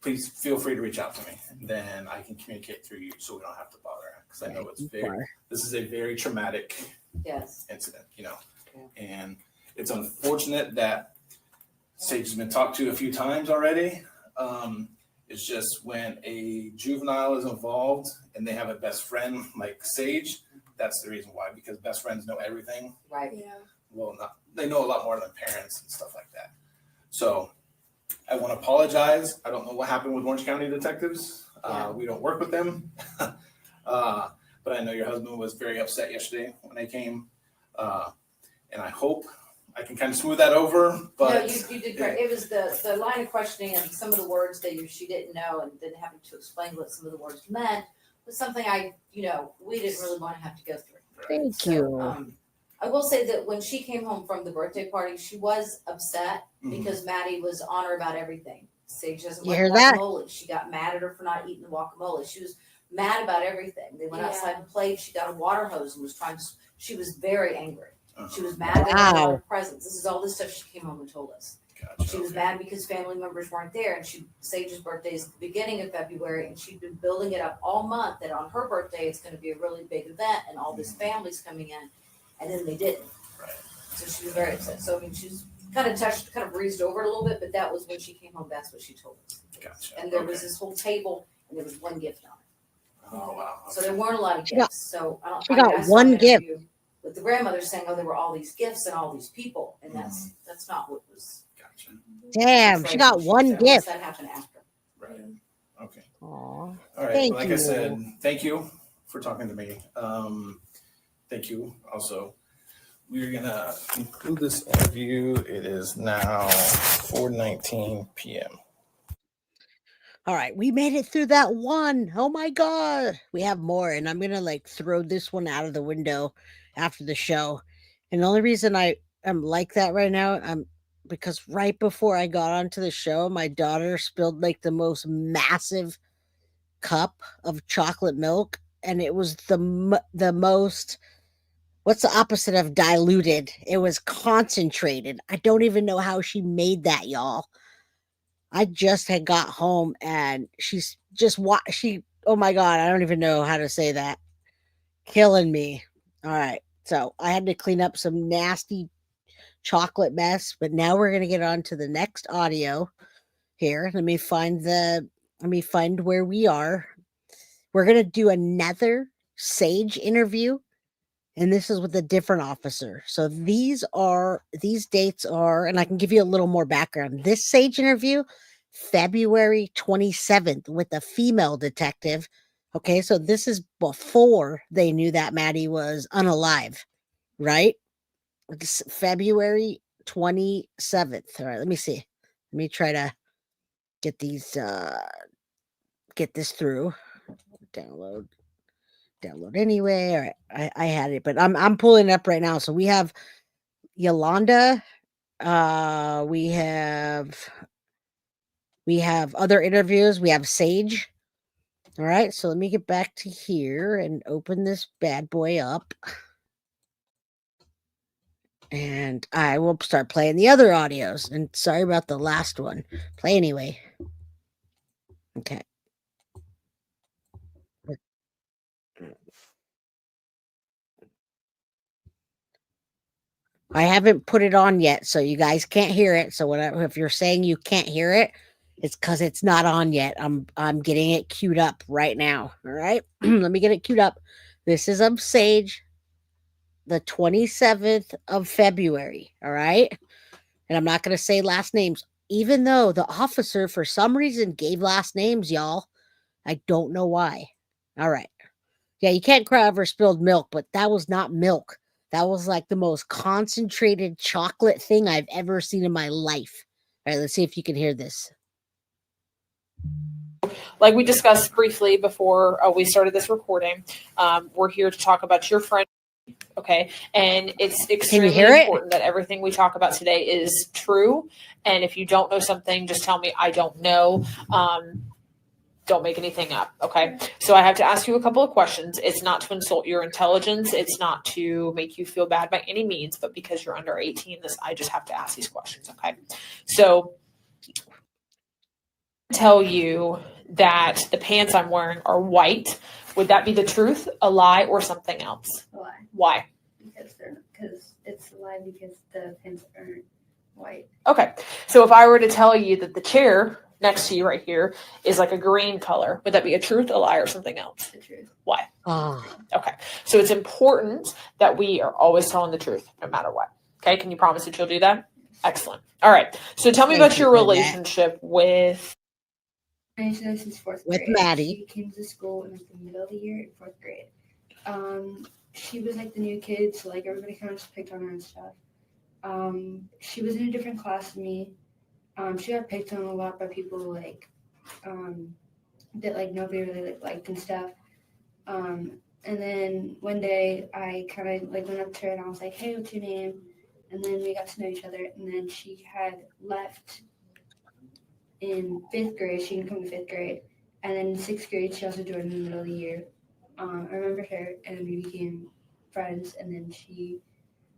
Please feel free to reach out to me. Then I can communicate through you so we don't have to bother. Because I know this is a very traumatic Yes. incident, Yeah. and it's unfortunate that Sage has been talked to a few times already. It's just when a juvenile is involved and they have a best friend like Sage, that's the reason why, because best friends know everything. Right. Yeah. Well, they know a lot more than parents and stuff like that. So I want to apologize. I don't know what happened with Orange County detectives. We don't work with them. But I know your husband was very upset yesterday when they came. And I hope I can kind of smooth that over. But No, you did great. It was the line of questioning and some of the words that she didn't know and then having to explain what some of the words meant was something we didn't really want to have to go through. Thank So, you. I will say that when she came home from the birthday party, she was upset Mhm. because Maddie was on her about everything. Sage doesn't You like hear that? guacamole. She got mad at her for not eating the guacamole. She was mad about everything. They went Yeah. outside and played. She got a water hose and was she was very angry. Uh-huh. She was mad that Wow. there weren't presents. This is all this stuff she came home and told us. Gotcha. She was mad because family members weren't there, and Sage's birthday is the beginning of February, and she'd been building it up all month that on her birthday it's going to be a really big event, and all this family's coming in, and then they didn't. Right. So she was very upset. So I mean, she's kind of breezed over it a little bit, but that was when she came home. That's what she told us. Gotcha. And there was Okay. this whole table, and there was one gift on it. Oh, wow. So there weren't a lot of She got- gifts. So I don't. she got I saw one an gift. interview with the grandmother saying, "Oh, there were all these gifts and all these people," and that's not what was. Gotcha. Damn, she got one said, unless gift. That happened after. Right. Okay. Aw. All right. Thank Like you. I said, thank you for talking to me. Thank you also. We're gonna conclude this interview. It is now 4:19 p.m. All right, we made it through that one. Oh my god. We have more, and I'm gonna throw this one out of the window after the show. And the only reason I am like that right now, because right before I got onto the show, my daughter spilled the most massive cup of chocolate milk, and it was the most, what's the opposite of diluted? It was concentrated. I don't even know how she made that, y'all. I just had got home and she's just oh my god, I don't even know how to say that. Killing me. All right. So I had to clean up some nasty chocolate mess, but now we're going to get on to the next audio here. Let me find where we are. We're going to do another Sage interview, and this is with a different officer. So these dates are, and I can give you a little more background. This Sage interview, February 27th, with a female detective. Okay, so this is before they knew that Maddie was unalive, right? It's February 27th. All right, let me see. Let me try to get these get this through. Download anyway. All right, I had it, but I'm pulling it up right now. So we have Yolanda. We have other interviews. We have Sage. All right, so let me get back to here and open this bad boy up. And I will start playing the other audios. And sorry about the last one. Play anyway. Okay. I haven't put it on yet, so you guys can't hear it. So if you're saying you can't hear it, it's because it's not on yet. I'm getting it queued up right now. All right. Let me get it queued up. This is of Sage, the 27th of February. All right. And I'm not going to say last names, even though the officer for some reason gave last names, y'all. I don't know why. All right. Yeah, you can't cry over spilled milk, but that was not milk. That was like the most concentrated chocolate thing I've ever seen in my life. All right, let's see if you can hear this. Like we discussed briefly before we started this recording, we're here to talk about your friend. Okay. And it's extremely important that everything we talk about today is true. And if you don't know something, just tell me I don't know. Don't make anything up. Okay. So I have to ask you a couple of questions. It's not to insult your intelligence. It's not to make you feel bad by any means, but because you're under 18, I just have to ask these questions. Okay. So tell you that the pants I'm wearing are white. Would that be the truth, a lie, or something else? A lie. Why? Because it's a lie because the pants aren't white. Okay. So if I were to tell you that the chair next to you right here is like a green color, would that be a truth, a lie, or something else? The truth. Why? Oh. Okay. So it's important that we are always telling the truth no matter what. Okay. Can you promise that you'll do that? Excellent. All right. So tell me about your relationship with I used to know since fourth with grade. Maddie. She came to school in like the middle of the year in fourth grade. She was like the new kid, so like everybody kind of just picked on her and stuff. She was in a different class than me. She got picked on a lot by people like that like nobody really liked and stuff. And then one day I kind of like went up to her and I was like, "Hey, what's your name?" And then we got to know each other. And then she had left in fifth grade. She didn't come to fifth grade. And then in sixth grade, she also joined in the middle of the year. I remember her, and we became friends. And then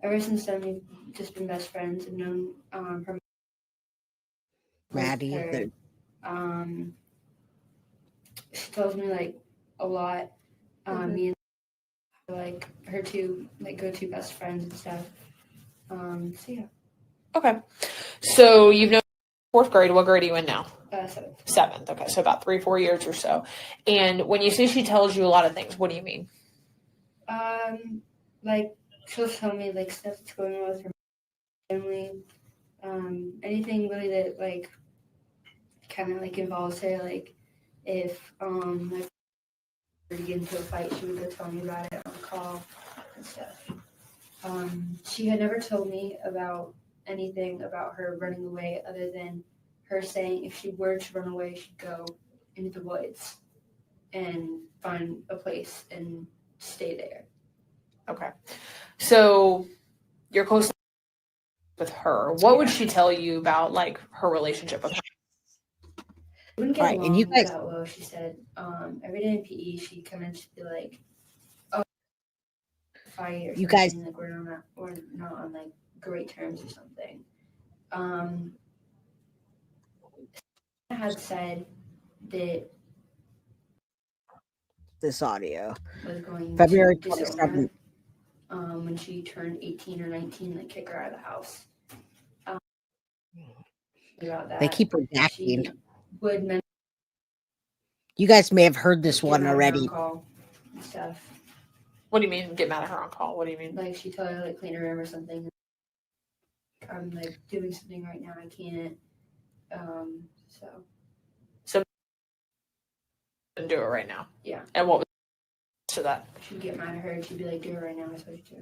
ever since then, we've just been best friends and known her. Maddie. Her. She tells me like a lot. Me and like her two like go-to best friends and stuff. So yeah. Okay. So you've known fourth grade. What grade are you in now? Seventh. Seventh. Okay. So about 3-4 years or so. And when you say she tells you a lot of things, what do you mean? Like she'll tell me like stuff that's going on with her family. Anything really that like kind of like involves her. Like if like to get into a fight, she would go tell me about it on call and stuff. She had never told me about anything about her running away other than her saying if she were to run away, she'd go into the woods and find a place and stay there. Okay. So you're close with her. What would she tell you about like her relationship with her? We wouldn't get Right, along and you guys- that well, she said. Every day in PE, she'd come in, she'd be like, "Oh, fight or You guys- something, like we're not on like great terms or something." I had said that This audio. was going February to disown her, 27th. when she turned 18 or 19, like kick her out of the house. About that. They keep She redacting. would mention You guys may have heard this one getting out of her already. on call and stuff. What do you mean get mad at her on call? What do you mean? Like she told her like clean her room or something. I'm like doing something right now. I can't. So do it right now. Yeah. And what was to that? She'd get mad at her and she'd be like, "Do it right now. I told you to."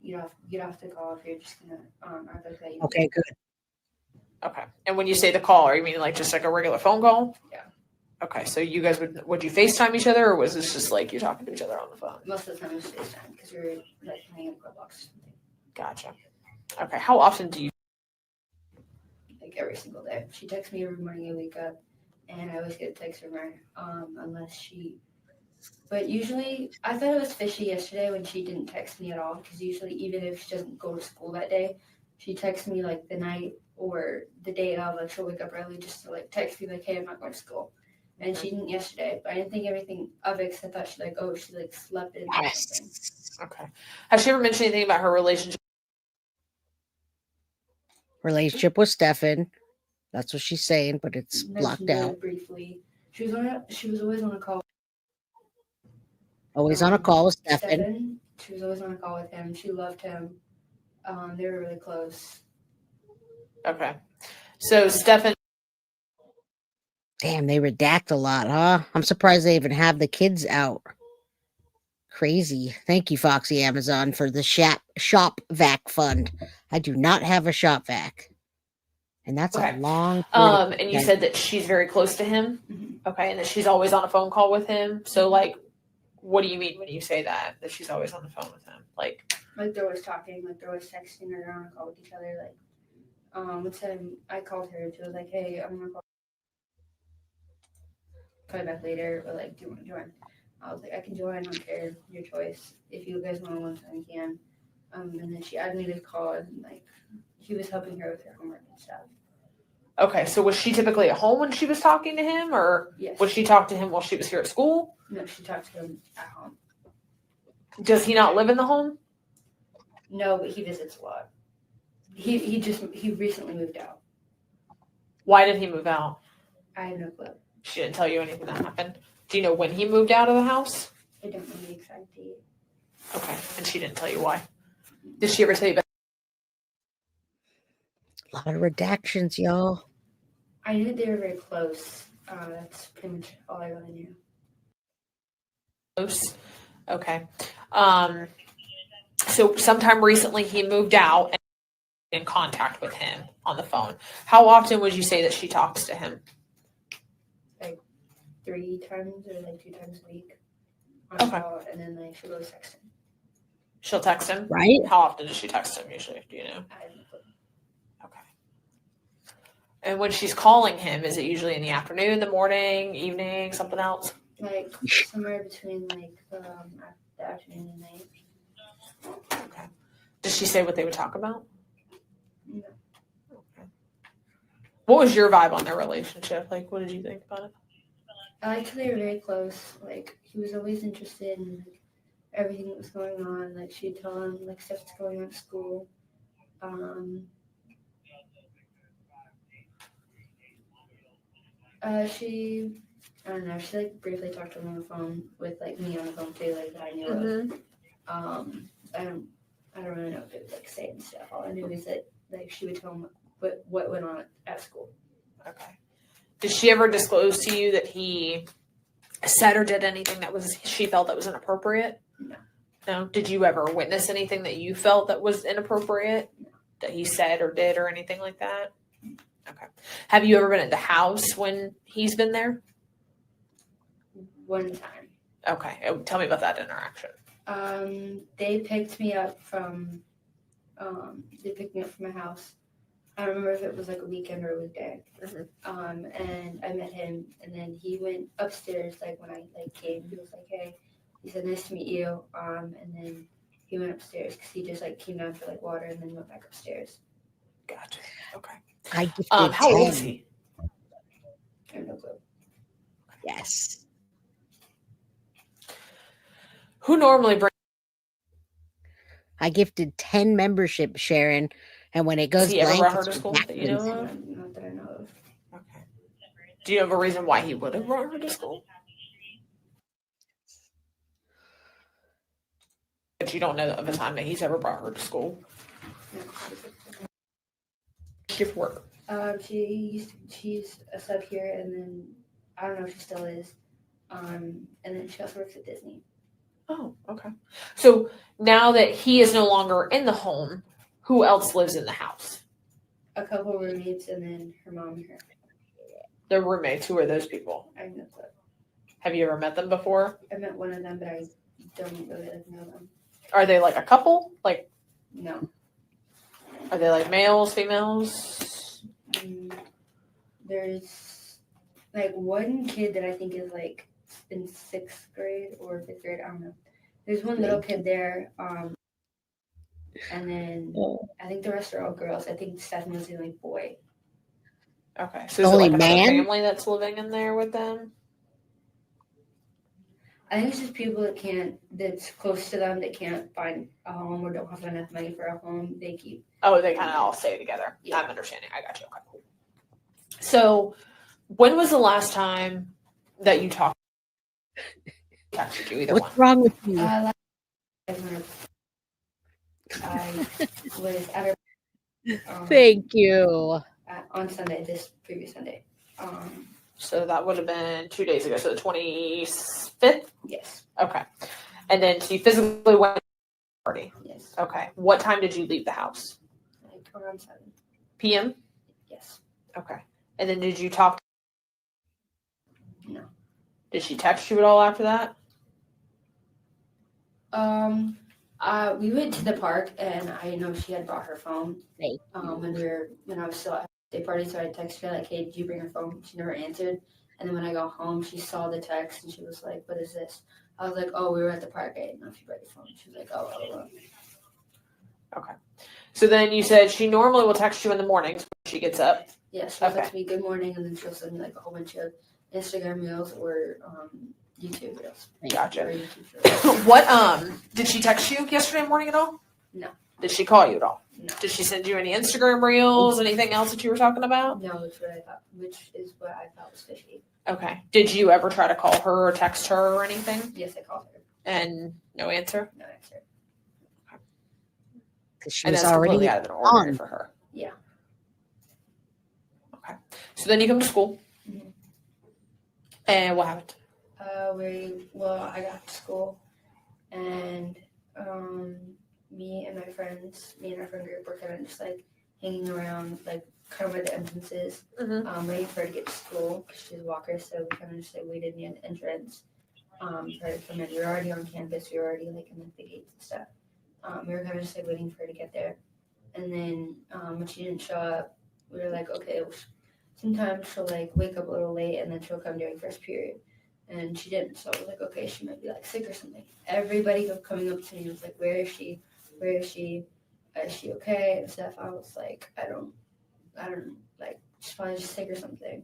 get off the call if you're just gonna act like that. Okay, good. Okay. And when you say the call, are you mean like just like a regular phone call? Yeah. Okay. So you guys would you FaceTime each other, or was this just like you're talking to each other on the phone? Most of the time it's FaceTime because we're like playing in Roblox or something. Gotcha. Okay. How often do you? Like every single day. She texts me every morning I wake up, and I always get a text from her. Unless she. But usually, I thought it was fishy yesterday when she didn't text me at all. Because usually, even if she doesn't go to school that day, she texts me like the night or the day of. Like she'll wake up early just to like text me like, "Hey, I'm not going to school." And she didn't yesterday, but I didn't think everything of it because I thought she like slept in or something. Okay. Has she ever mentioned anything about her relationship? Relationship with Stefan. That's what she's saying, but it's blocked out. Briefly, she was always on a call. Always on a call with Stefan. She was always on a call with him. She loved him. They were really close. Okay. So Stefan. Damn, they redact a lot, huh? I'm surprised they even have the kids out. Crazy. Thank you, Foxy Amazon, for the shop vac fund. I do not have a shop vac. And that's a long And you said that she's very close to him. Mm-hmm. Okay, and that she's always on a phone call with him. So like, what do you mean when you say that she's always on the phone with him? Like they're always talking, like they're always texting, or they're on a call with each other. Like one time I called her and she was like, "Hey, I'm gonna call you back later," or like, "Do you want to join?" I was like, "I can join, I don't care, your choice. If you guys want one time, you can." And then she added me to the call, and like he was helping her with her homework and stuff. Okay, so was she typically at home when she was talking to him, or Yes. would she talk to him while she was here at school? No, she talked to him at home. Does he not live in the home? No, but he visits a lot. He recently moved out. Why did he move out? I have no clue. She didn't tell you anything that happened. Do you know when he moved out of the house? I don't know the exact date. Okay, and she didn't tell you why. Did she ever tell you about? A lot of redactions, y'all. I knew they were very close. That's pretty much all I really knew. Close. Okay. So sometime recently he moved out and in contact with him on the phone. How often would you say that she talks to him? Like 3 times or like 2 times a week. Okay. Call, and then like she'll always text him. She'll text him? Right. How often does she text him usually? Do you know? I have no clue. Okay. And when she's calling him, is it usually in the afternoon, the morning, evening, something else? Like somewhere between like the afternoon and night. Okay. Does she say what they would talk about? No. Okay. What was your vibe on their relationship? Like, what did you think about it? I liked they were very close. Like he was always interested in like everything that was going on. Like she'd tell him like stuff that's going on at school. I don't know. She like briefly talked to him on the phone with like me on the phone too, like that I knew of. I don't really know if it was like saying stuff. All I knew is that like she would tell him what went on at school. Okay. Did she ever disclose to you that he said or did anything that she felt that was inappropriate? No. No. Did you ever witness anything that you felt that was inappropriate? No. That he said or did or anything like that? Okay. Have you ever been at the house when he's been there? One time. Okay. Tell me about that interaction. They picked me up from my house. I don't remember if it was like a weekend or a weekday. Mm-hmm. And I met him, and then he went upstairs. Like when I like came, he was like, "Hey," he said, "Nice to meet you." And then he went upstairs because he just like came down for like water and then went back upstairs. Gotcha. Okay. I gifted how 10. old is he? I have no clue. Yes. Who normally brings? I gifted 10 membership, Sharon. And when it goes Has he ever blank, brought her it's to school that you know redacted. of? Not that I know of. Okay. Do you have a reason why he would have brought her to school? But you don't know of a time that he's ever brought her to school. Shift work. She's a sub here, and then I don't know if she still is. And then she also works at Disney. Oh, okay. So now that he is no longer in the home, who else lives in the house? A couple roommates and then her mom and her. Their roommates. Who are those people? I know that. Have you ever met them before? I met one of them, but I don't really know them. Are they like a couple? Like, no. Are they like males, females? There's like one kid that I think is like in 6th grade or 5th grade. I don't know. There's one little kid there. And then I think the rest are all girls. I think Stefan was the only boy. Okay. So is it like another family that's living in there with them? I think it's just people that's close to them that can't find a home or don't have enough money for a home. They keep. Oh, they kind of all stay together. Yeah. I'm understanding. I got you. Okay, cool. So when was the last time that you talked to either What's wrong with you? I was at her. Thank you. On Sunday, this previous Sunday. So that would have been 2 days ago. So the 25th? Yes. Okay. And then so you physically went to the party? Yes. Okay. What time did you leave the house? Like around 7 p.m.? Yes. Okay. And then did you talk? No. Did she text you at all after that? We went to the park and I know she had brought her phone. When I was still at the day party, so I texted her like, "Hey, did you bring her phone?" She never answered. And then when I got home, she saw the text and she was like, "What is this?" I was like, "Oh, we were at the park. I didn't know if you brought your phone." She was like, "Oh." Okay. So then you said she normally will text you in the mornings when she gets up. Yeah, she'll text me good morning and then she'll send me like a whole bunch of Instagram reels or YouTube reels. Gotcha. What did she text you yesterday morning at all? No. Did she call you at all? No. Did she send you any Instagram reels? Anything else that you were talking about? No, which is what I thought was fishy. Okay. Did you ever try to call her or text her or anything? Yes, I called her. And no answer? No answer. She and was that's already completely out of the ordinary on for her. Yeah. Okay. So then you come to school. Mm-hmm. And what happened? I got to school and me and our friend group were kind of just like hanging around, like kind of where the entrances, waiting for her to get to school because she's a walker. So we kind of just like waited near the entrance for her to come in. We were already on campus. We were already like in the gates and stuff. We were kind of just like waiting for her to get there. And then when she didn't show up, we were like, okay, well, sometimes she'll like wake up a little late and then she'll come during first period. And she didn't. So I was like, okay, she might be like sick or something. Everybody kept coming up to me and was like, where is she? Where is she? Is she okay? And stuff. I was like, I don't, like, she's probably just sick or something. And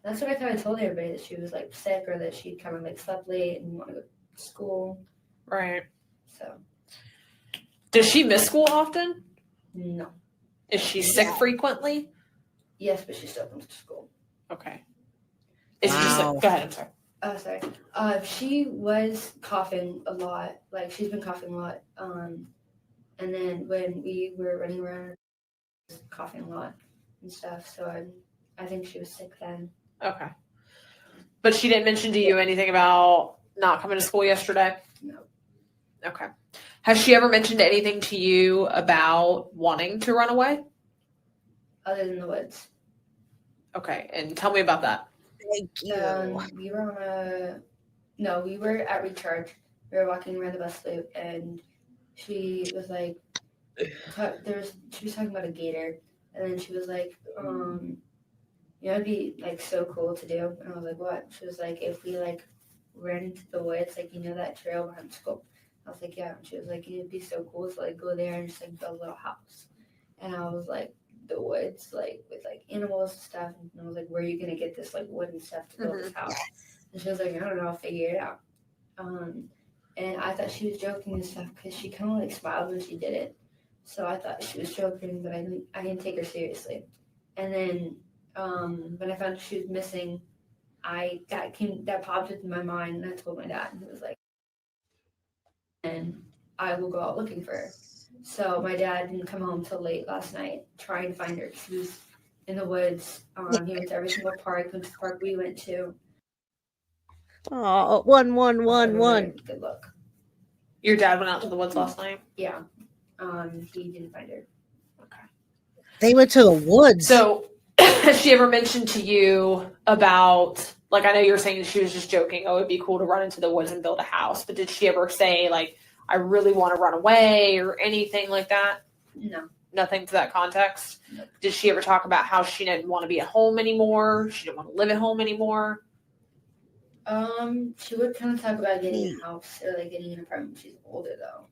that's what I kind of told everybody, that she was like sick or that she kind of like slept late and want to go to school. Right. So. Does she miss school often? No. Is she sick frequently? Yes, but she still comes to school. Okay. Is it just like, go ahead, I'm sorry. Oh, sorry. She was coughing a lot. Like, she's been coughing a lot. And then when we were running around, she was coughing a lot and stuff. So I think she was sick then. Okay. But she didn't mention to you anything about not coming to school yesterday? No. Okay. Has she ever mentioned anything to you about wanting to run away? Other than the woods. Okay. And tell me about that. Thank you. We were at Recharge. We were walking around the bus loop, and she was like, she was talking about a gator, and then she was like, it'd be like so cool to do. And I was like, what? She was like, if we like ran into the woods, like, you know, that trail behind school. I was like, yeah. And she was like, it'd be so cool to like go there and just like build a little house. And I was like, the woods, like with like animals and stuff. And I was like, where are you gonna get this like wood and stuff to build this house? And she was like, I don't know, I'll figure it out. And I thought she was joking and stuff because she kind of like smiled when she did it. So I thought she was joking, but I didn't take her seriously. And then when I found out she was missing, that popped into my mind, and I told my dad, and he was like, and I will go out looking for her. So my dad didn't come home till late last night trying to find her. She was in the woods. He went to every single park. Went to the park we went to. Oh, one. Good luck. Your dad went out to the woods last night? Yeah. He didn't find her. Okay. They went to the woods. So has she ever mentioned to you about, like, I know you were saying she was just joking, oh, it'd be cool to run into the woods and build a house, but did she ever say, like, I really want to run away or anything like that? No. Nothing to that context? Nope. Did she ever talk about how she didn't want to be at home anymore? She didn't want to live at home anymore? She would kind of talk about getting a house or like getting an apartment when she's older though.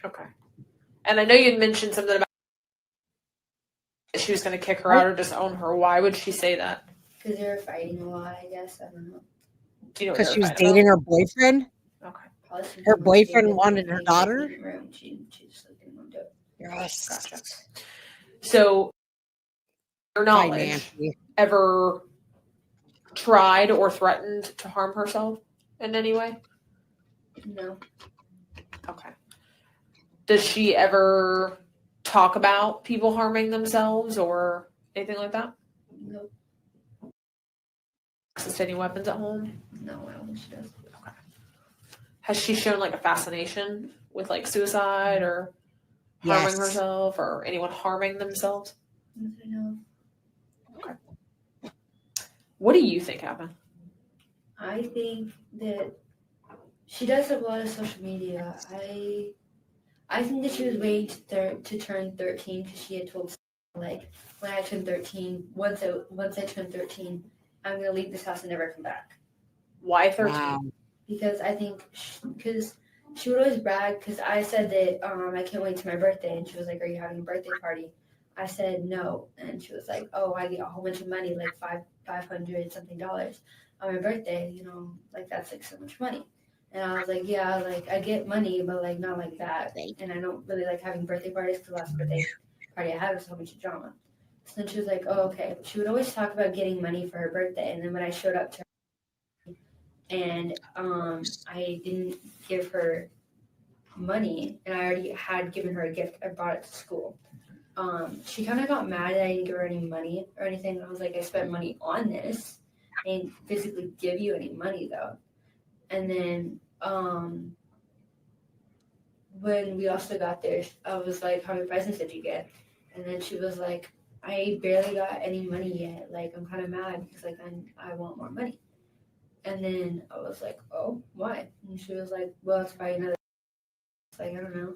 Okay. And I know you had mentioned something about she was going to kick her out or disown her. Why would she say that? Because they were fighting a lot, I guess. I don't know. Do you know? Because she was dating her boyfriend. Okay. Her boyfriend wanted her daughter. She just like, didn't want to do it. Yes. Gotcha. So, your knowledge, ever tried or threatened to harm herself in any way? No. Okay. Does she ever talk about people harming themselves or anything like that? Nope. Access to any weapons at home? No, I don't think she does. Okay. Has she shown like a fascination with like suicide or harming herself or anyone harming themselves? No. Okay. What do you think happened? I think that she does have a lot of social media. I think that she was waiting to turn 13 because she had told like when I turn 13, once I turn 13, I'm gonna leave this house and never come back. Why 13? Wow. Because I think because she would always brag because I said that I can't wait to my birthday and she was like, "Are you having a birthday party?" I said no, and she was like, "Oh, I get a whole bunch of money, like $500 something dollars on my birthday. You know, like that's like so much money." And I was like, "Yeah, like I get money, but like not like that. And I don't really like having birthday parties because the last birthday party I had was a whole bunch of drama." So then she was like, "Oh, okay." But she would always talk about getting money for her birthday, and then when I showed up to her and I didn't give her money, and I already had given her a gift, I brought it to school. She kind of got mad that I didn't give her any money or anything. I was like, I spent money on this. I didn't physically give you any money though. And then when we also got there, I was like, "How many presents did you get?" And then she was like, "I barely got any money yet. Like I'm kind of mad because like I want more money." And then I was like, "Oh, why?" And she was like, "Well, it's probably another." It's like I don't know.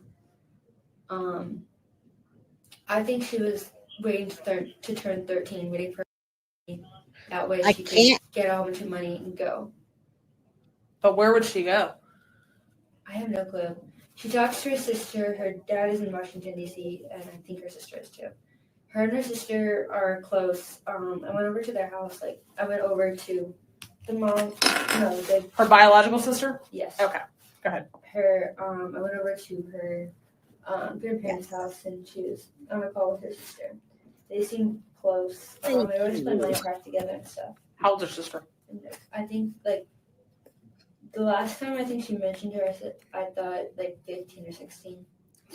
I think she was waiting to turn 13, waiting for me. That way she could get a whole bunch of money and go. But where would she go? I have no clue. She talks to her sister. Her dad is in Washington, D.C., and I think her sister is too. Her and her sister are close. I went over to their house. Like, I went over to the mom. No, her biological sister? Yes. Okay. Go ahead. Her, I went over to her grandparents' house, and she was on a call with her sister. They seemed close. They always play Minecraft together and stuff. How old is her sister? I think, like, the last time I think she mentioned her, I thought like 15 or 16.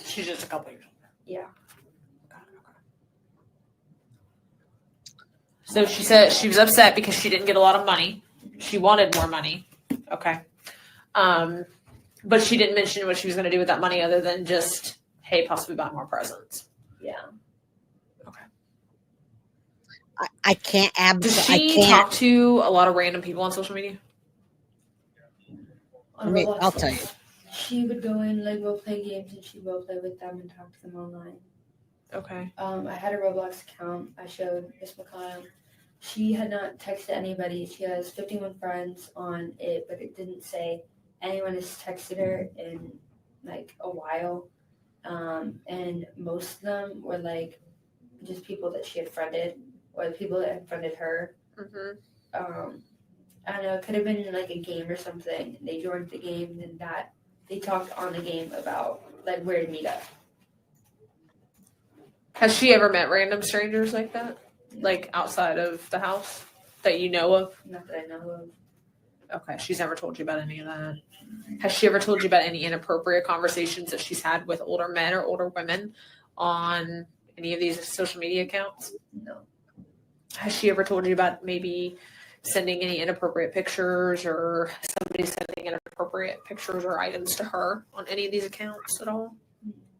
She's just a couple years older. Yeah. So she said she was upset because she didn't get a lot of money. She wanted more money. Okay. But she didn't mention what she was going to do with that money other than just, hey, possibly buy more presents. Yeah. Okay. I can't Does she talk to a lot of random people on social media? I'll tell you. She would go in like role play games and she'd role play with them and talk to them online. Okay. I had a Roblox account. I showed Miss McConnell. She had not texted anybody. She has 51 friends on it, but it didn't say anyone has texted her in like a while. And most of them were like just people that she had friended or people that had friended her. Mm-hmm. I don't know, it could have been like a game or something. They joined the game and that they talked on the game about like where to meet up. Has she ever met random strangers like that? Like outside of the house that you know of? Not that I know of. Okay, she's never told you about any of that. Has she ever told you about any inappropriate conversations that she's had with older men or older women on any of these social media accounts? No. Has she ever told you about maybe sending any inappropriate pictures or somebody sending inappropriate pictures or items to her on any of these accounts at all?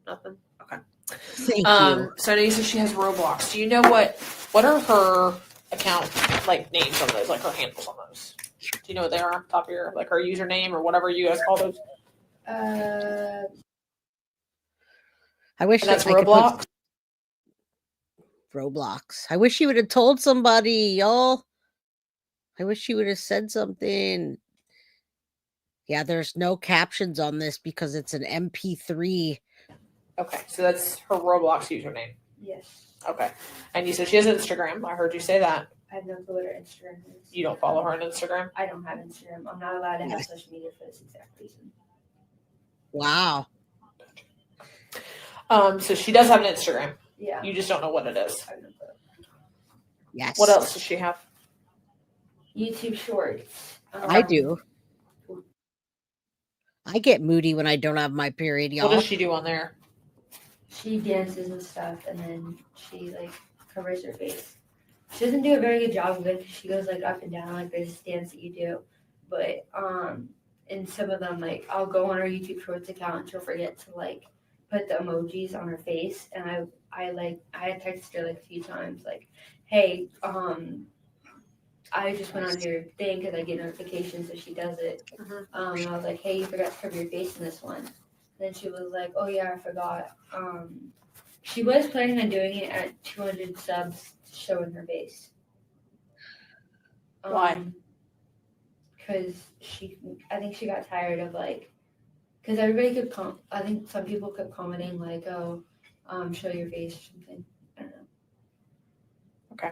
Nothing? Okay. Thank you. So I know you said she has Roblox. Do you know what are her account like names on those, like her handles on those? Do you know what they are on top of your, like her username or whatever you guys call those? I wish And that's I could Roblox. put Roblox. I wish she would have told somebody, y'all. I wish she would have said something. Yeah, there's no captions on this because it's an MP3. Okay, so that's her Roblox username. Yes. Okay, and you said she has Instagram. I heard you say that. I have no clue what her Instagram is. You don't follow her on Instagram? I don't have Instagram. I'm not allowed to have social media for this exact reason. Wow. So she does have an Instagram. Yeah. You just don't know what it is. I have no clue. Yes. What else does she have? YouTube Shorts. I do. I get moody when I don't have my period, y'all. What does she do on there? She dances and stuff, and then she like covers her face. She doesn't do a very good job of it because she goes like up and down like there's a dance that you do. But in some of them, like I'll go on her YouTube Shorts account and she'll forget to like put the emojis on her face, and I had texted her like a few times like, hey, I just went on your thing because I get notifications that she does it. And I was like, hey, you forgot to cover your face in this one. And then she was like, oh yeah, I forgot. She was planning on doing it at 200 subs, showing her face. Why? Because I think she got tired of like, because everybody could I think some people kept commenting like, oh, show your face or something. I don't know. Okay.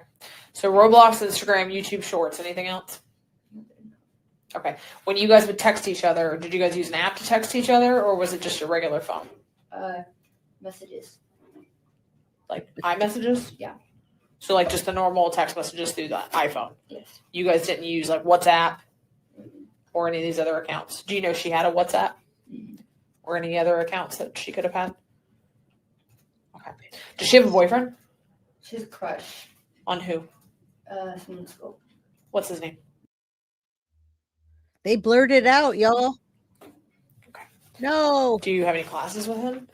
So Roblox, Instagram, YouTube Shorts. Anything else? Okay. When you guys would text each other, did you guys use an app to text each other, or was it just your regular phone? Messages. Like iMessages? Yeah. So like just the normal text messages through the iPhone? Yes. You guys didn't use like WhatsApp or any of these other accounts? Do you know she had a WhatsApp or any other accounts that she could have had? Okay. Does she have a boyfriend? She has a crush. On who? Someone in school. What's his name? They blurted out, y'all. Okay. No. Do you have any classes with him?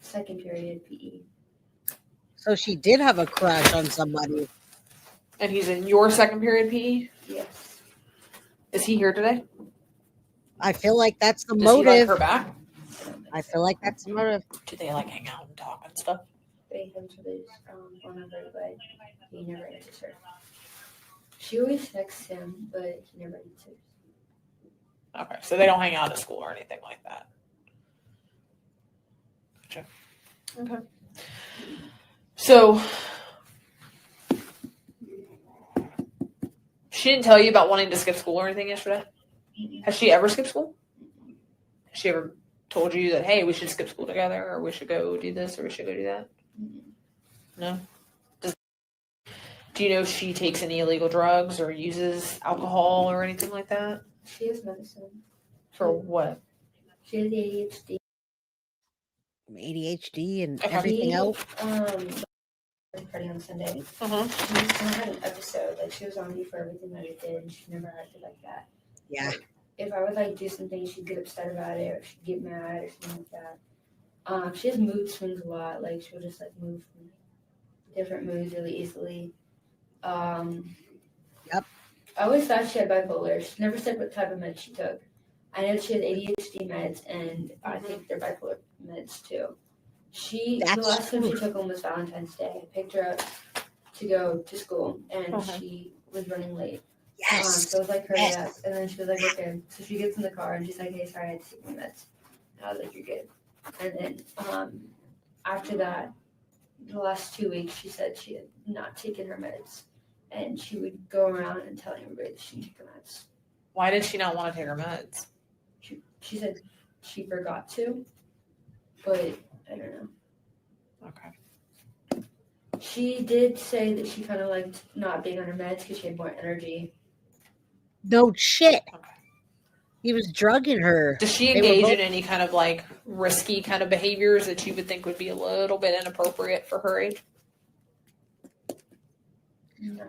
Second period PE. So she did have a crush on somebody. And he's in your second period PE? Yes. Is he here today? I feel like that's the Does motive. he like her back? I feel like that's the motive. Do they like hang out and talk and stuff? They have each other's phone number, but he never answers her. She always texts him, but he never answers. Okay, so they don't hang out at school or anything like that. Gotcha. Okay. So she didn't tell you about wanting to skip school or anything yesterday? Has she ever skipped school? Has she ever told you that, hey, we should skip school together, or we should go do this, or we should go do that? No? Do you know if she takes any illegal drugs or uses alcohol or anything like that? She has medicine. For what? She has ADHD. ADHD and everything else. Party on Sunday. Uh-huh. She just kind of had an episode. Like she was on me for everything that I did, and she never acted like that. Yeah. If I would like do something, she'd get upset about it, or she'd get mad, or something like that. She has mood swings a lot. Like she'll just like move from different moods really easily. Yep. I always thought she had bipolar. She never said what type of meds she took. I know she has ADHD meds, and I think they're bipolar meds too. The last time she took them was Valentine's Day. I picked her up to go to school, and she was running late. Yes. So I was like, hurry up. And then she was like, okay. So she gets in the car, and she's like, hey, sorry, I had to take my meds. And I was like, you're good. And then after that, the last 2 weeks, she said she had not taken her meds. And she would go around and tell everybody that she didn't take her meds. Why did she not want to take her meds? She said she forgot to, but I don't know. Okay. She did say that she kind of liked not being on her meds because she had more energy. No shit. Okay. He was drugging her. Does she engage in any kind of like risky kind of behaviors that you would think would be a little bit inappropriate for her age? No.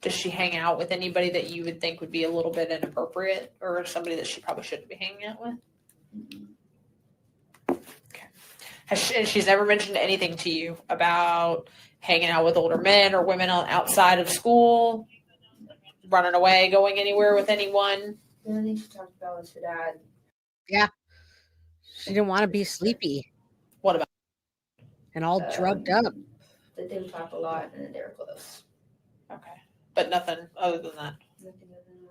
Does she hang out with anybody that you would think would be a little bit inappropriate or somebody that she probably shouldn't be hanging out with? Okay. And she's never mentioned anything to you about hanging out with older men or women outside of school, running away, going anywhere with anyone? The only thing she talked about was her dad. Yeah. She didn't want to be sleepy. What about? And all drugged up. That they would talk a lot and that they were close. Okay. But nothing other than that. Nothing other than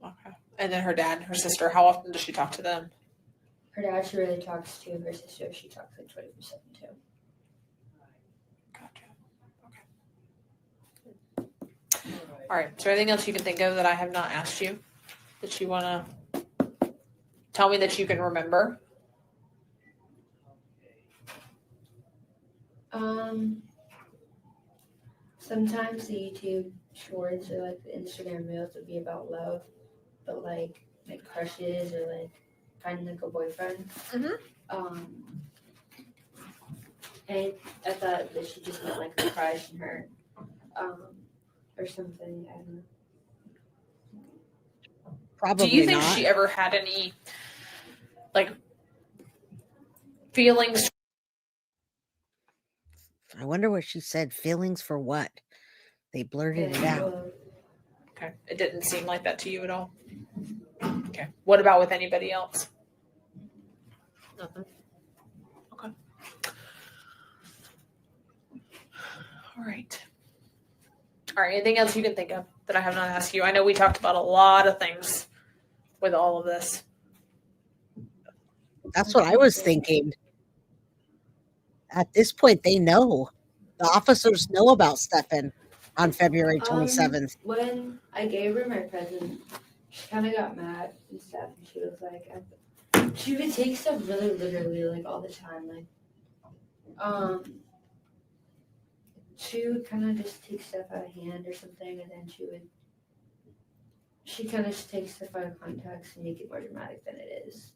that. Okay. And then her dad and her sister, how often does she talk to them? Her dad, she really talks to. Her sister, she talks like 24/7 too. Gotcha. Okay. All right. Is there anything else you can think of that I have not asked you that you want to tell me that you can remember? Sometimes the YouTube shorts or like the Instagram reels would be about love, but like crushes or like finding like a boyfriend. And I thought that she just meant like a crush in her, or something. I don't know. Probably Do you think not. she ever had any like feelings? I wonder what she said. Feelings for what? They blurted it out. Okay. It didn't seem like that to you at all? Okay. What about with anybody else? Nothing. Okay. All right. All right. Anything else you can think of that I have not asked you? I know we talked about a lot of things with all of this. That's what I was thinking. At this point, they know. The officers know about Stefan on February 27th. When I gave her my present, she kind of got mad and stuff. And she was like, she would take stuff really literally, like all the time. Like, she would kind of just take stuff out of hand or something, and then she kind of just takes stuff out of context and make it more dramatic than it is.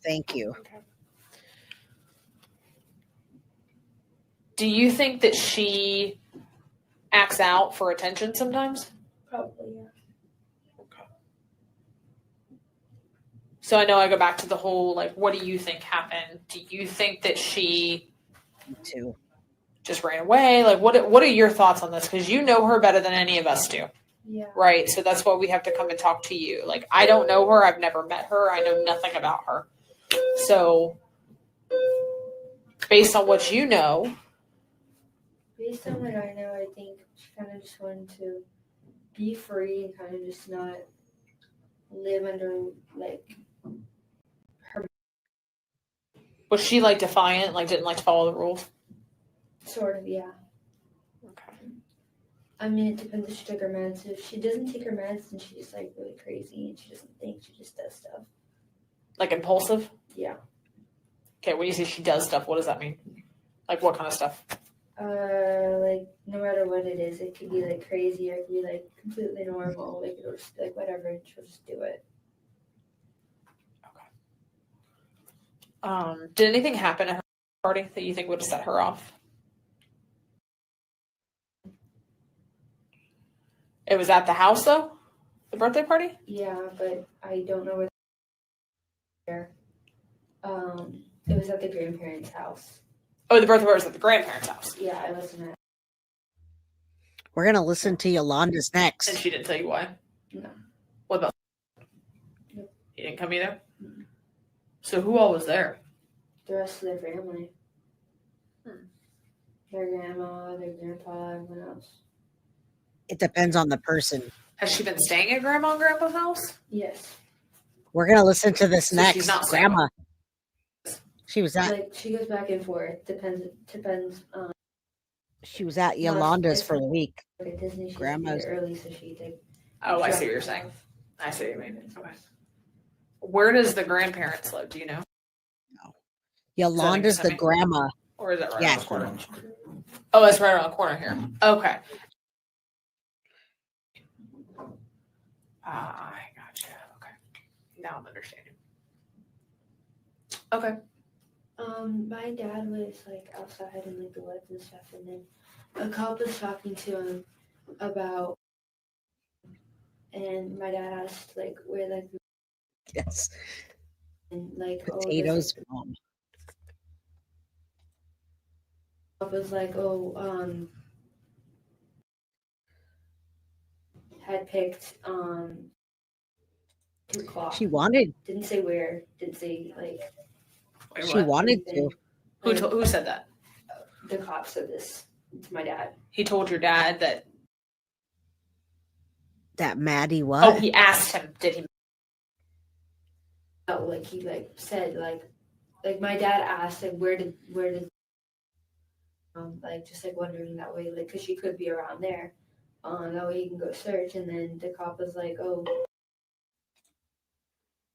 Thank you. Okay. Do you think that she acts out for attention sometimes? Probably, yeah. Okay. So I know I go back to the whole, like, what do you think happened? Do you think that she Too. just ran away? Like, what are your thoughts on this? Because you know her better than any of us do. Yeah. Right? So that's why we have to come and talk to you. Like, I don't know her. I've never met her. I know nothing about her. So based on what you know. Based on what I know, I think she kind of just wanted to be free and kind of just not live under, like, her. Was she, like, defiant? Like, didn't like to follow the rules? Sort of, yeah. Okay. I mean, it depends if she took her meds. If she doesn't take her meds, then she's, like, really crazy and she doesn't think. She just does stuff. Like, impulsive? Yeah. Okay, when you say she does stuff, what does that mean? Like, what kind of stuff? Like, no matter what it is, it could be, like, crazy or it could be, like, completely normal. Like, it'll just, like, whatever, she'll just do it. Okay. Did anything happen at her party that you think would have set her off? It was at the house, though? The birthday party? Yeah, but I don't know where. It was at the grandparents' house. Oh, the birthday party was at the grandparents' house. Yeah, I wasn't at. We're going to listen to Yolanda's next. And she didn't tell you why? No. What about? Nope. He didn't come either? Mm-hmm. So who all was there? The rest of their family. Their grandma, their grandpa, everyone else. It depends on the person. Has she been staying at Grandma and Grandpa's house? Yes. We're going to listen to this So next. she's not Grandma. She was at. Like, she goes back and forth. Depends. She was at Yolanda's for the week. At Disney, she Grandma's early, so she like. Oh, I see what you're saying. I see what you mean. Okay. Where does the grandparents live? Do you know? No. Yolanda's the grandma. Or is that right Yeah. around the corner? Oh, it's right around the corner here. Okay. I gotcha. Okay. Now I'm understanding. Okay. My dad was like outside in like the woods and stuff, and then a cop was talking to him about and my dad asked like where like Yes. and like Potatoes. I was like had picked 2 o'clock. She wanted. Didn't say where. Didn't say like. Wait, She what? wanted to. Who said that? The cop said this to my dad. He told your dad that. That Maddie what? Oh, he asked him. Did he? Oh, like he like said like my dad asked like where did like just like wondering that way like because she could be around there, that way he can go search, and then the cop was like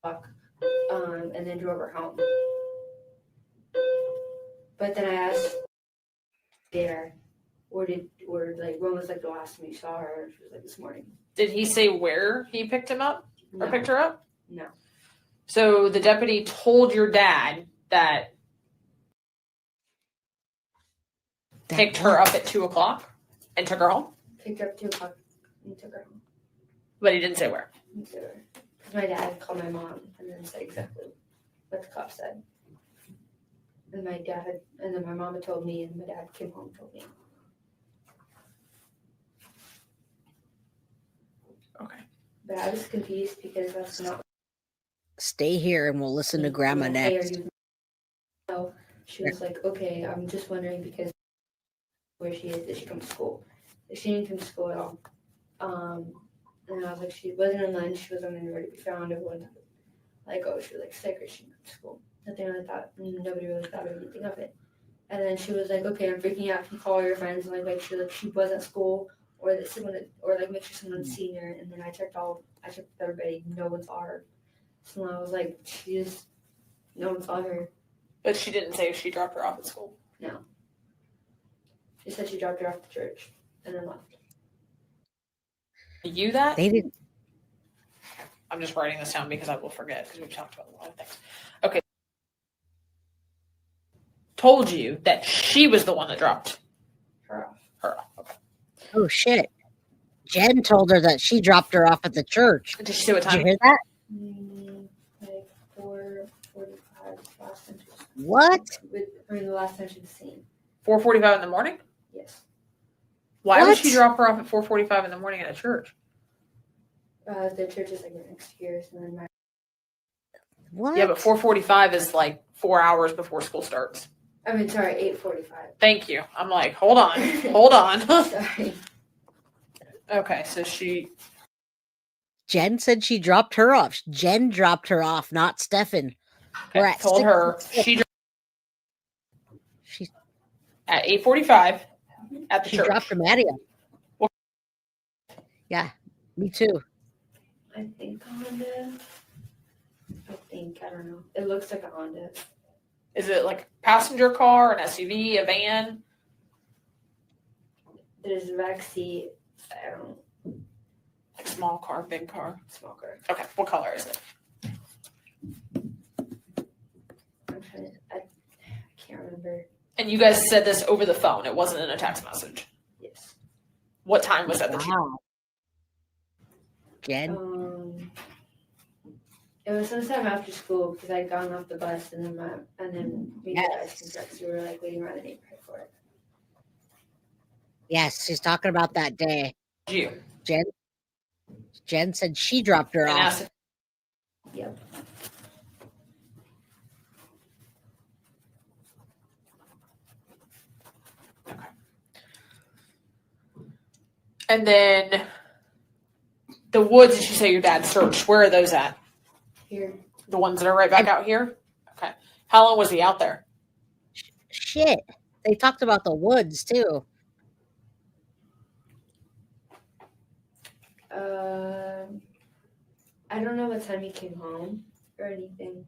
and then drove her home. But then I asked there, or like when was like the last time you saw her? She was like this morning. Did he say where he picked him up or No. picked her up? No. So the deputy told your dad that picked her up at 2 o'clock and took her home? Picked her up 2 o'clock and took her home. But he didn't say where. Because my dad called my mom and then said exactly what the cop said. And then my mom had told me, and my dad came home and told me. Okay. But I was confused because that's not. Stay here and we'll listen to Grandma next. So she was like, okay, I'm just wondering because where she is. Did she come to school? She didn't come to school at all. And I was like, she wasn't on lunch. She wasn't anywhere to be found. Everyone like, oh, she was like sick or she didn't come to school. Nothing like that. Nobody really thought of anything of it. And then she was like, okay, I'm freaking out. Can you call all your friends and like make sure that she was at school or that someone or like make sure someone's seen her. And then I checked with everybody. No one saw her. So I was like, no one saw her. But she didn't say if she dropped her off at school. No. She said she dropped her off at church and then left. You that? They didn't. I'm just writing this down because I will forget because we've talked about a lot of things. Okay. Told you that she was the one that dropped her off. Her off. Okay. Oh shit. Jen told her that she dropped her off at the church. Did she say what time? Did you hear that? Like 4:45 last time she was seen. What? The last time she was seen. 4:45 in the morning? Yes. Why would she drop her off at 4:45 in the morning at a church? The church is like next year, so then What? Yeah, but 4:45 is like 4 hours before school starts. I mean, sorry, 8:45. Thank you. I'm like, hold on. Hold on. Sorry. Okay, so Jen said she dropped her off. Jen dropped her off, not Stefan. We're at told her she at 8:45 at the she church. dropped her Maddie off. Yeah, me too. I think a Honda. I don't know. It looks like a Honda. Is it like a passenger car, an SUV, a van? There's a back seat. I don't know. Like small car, big car? Small car. Okay, what color is it? I can't remember. And you guys said this over the phone. It wasn't in a text message. Yes. What time was that? Wow. Jen? It was sometime after school because I'd gotten off the bus and then we guys and trucks. We were like waiting around the neighborhood for it. Yes, she's talking about that day. You. Jen said she dropped her off. Yep. Okay. And then the woods that you say your dad searched, where are those at? Here. The ones that are right back out here? Okay. How long was he out there? Shit. They talked about the woods too. I don't know what time he came home or anything.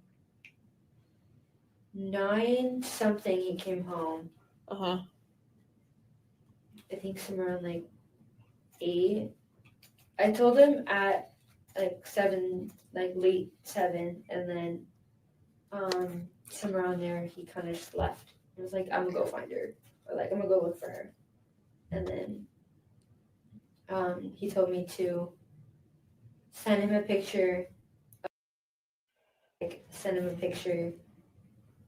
9 something he came home. Uh-huh. I think somewhere around like 8. I told him at like 7, like late 7, and then somewhere around there he kind of just left. I was like, I'm gonna go find her, or like I'm gonna go look for her. And then he told me to send him a picture. Send him a picture.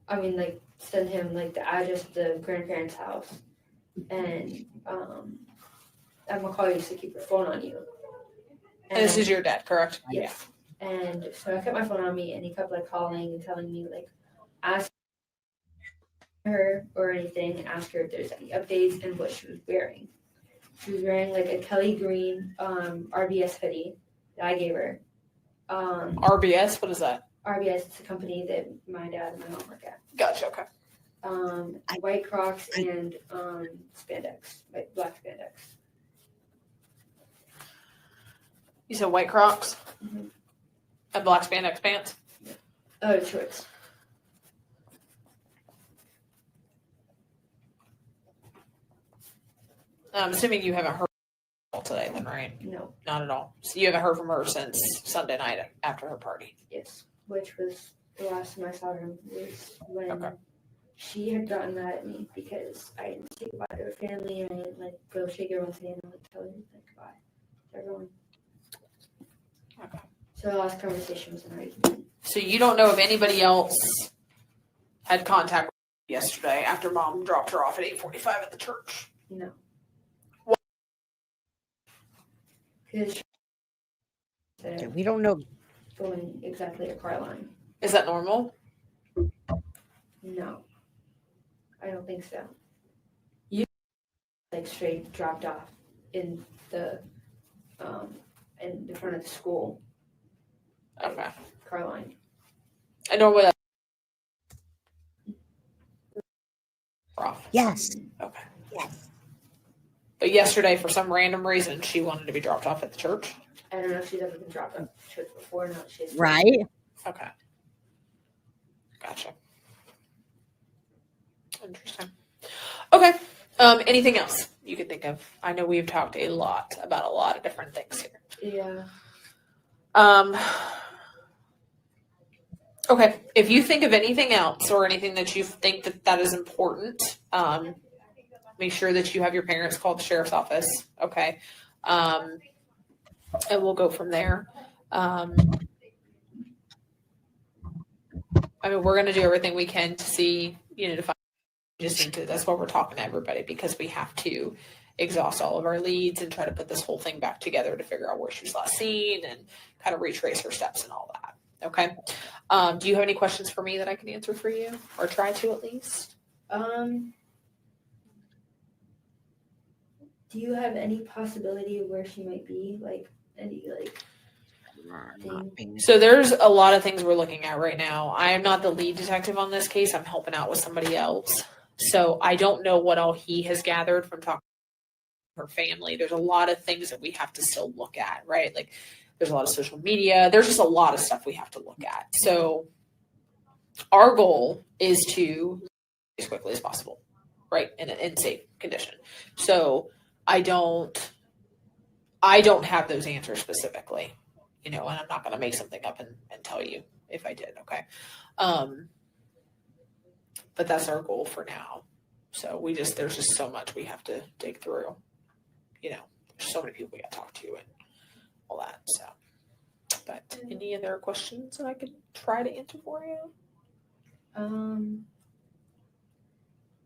I mean, like, send him like the address of the grandparents' house, and I'm gonna call you to keep your phone on you. And this is your dad, correct? Yes. And so I kept my phone on me, and he kept like calling and telling me like, ask her or anything, ask her if there's any updates and what she was wearing. She was wearing like a Kelly green RBS hoodie that I gave her. RBS, what is that? RBS is a company that my dad and my mom work at. Gotcha. Okay. White Crocs and spandex, like black spandex. You said white Crocs Mhm. and black spandex pants. Oh, shorts. I'm assuming you haven't heard from her today, then, right? No. Not at all. So you haven't heard from her since Sunday night after her party. Yes. Which was the last time I saw her was when Okay. she had gotten mad at me because I didn't say goodbye to her family and I didn't like go shake everyone's hand and like tell her like goodbye to everyone. Okay. So the last conversation was an argument. So you don't know if anybody else had contact with her yesterday after mom dropped her off at 8:45 at the church? No. What? Because We don't know. going exactly to Carline. Is that normal? No. I don't think so. You like straight dropped off in the front of the school. Okay. Carline. I normally that's off. Yes. Okay. Yes. But yesterday, for some random reason, she wanted to be dropped off at the church. I don't know if she's ever been dropped off at church before. No, she's Right. Okay. Gotcha. Interesting. Okay. Anything else you could think of? I know we've talked a lot about a lot of different things here. Yeah. Okay. If you think of anything else or anything that you think that is important, make sure that you have your parents call the sheriff's office. Okay. And we'll go from there. I mean, we're going to do everything we can to see, to find, that's why we're talking to everybody, because we have to exhaust all of our leads and try to put this whole thing back together to figure out where she was last seen and kind of retrace her steps and all that. Okay. Do you have any questions for me that I can answer for you, or try to at least? Do you have any possibility of where she might be? Like any thing? So there's a lot of things we're looking at right now. I am not the lead detective on this case. I'm helping out with somebody else. So I don't know what all he has gathered from talking to her family. There's a lot of things that we have to still look at, right? Like there's a lot of social media. There's just a lot of stuff we have to look at. So our goal is to as quickly as possible, right? In safe condition. So I don't have those answers specifically, and I'm not going to make something up and tell you if I did. Okay. But that's our goal for now. So there's just so much we have to dig through, there's so many people we got to talk to and all that. So, but any other questions that I could try to answer for you?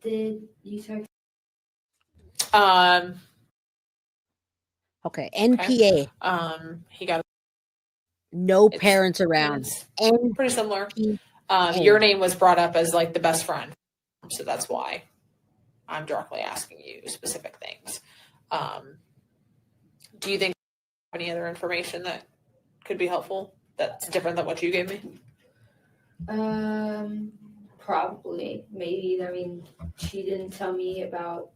Did you talk? Okay. NPA. He got no parents around. And pretty similar. Your name was brought up as like the best friend, so that's why I'm directly asking you specific things. Do you think you have any other information that could be helpful that's different than what you gave me? Probably, maybe. I mean, she didn't tell me about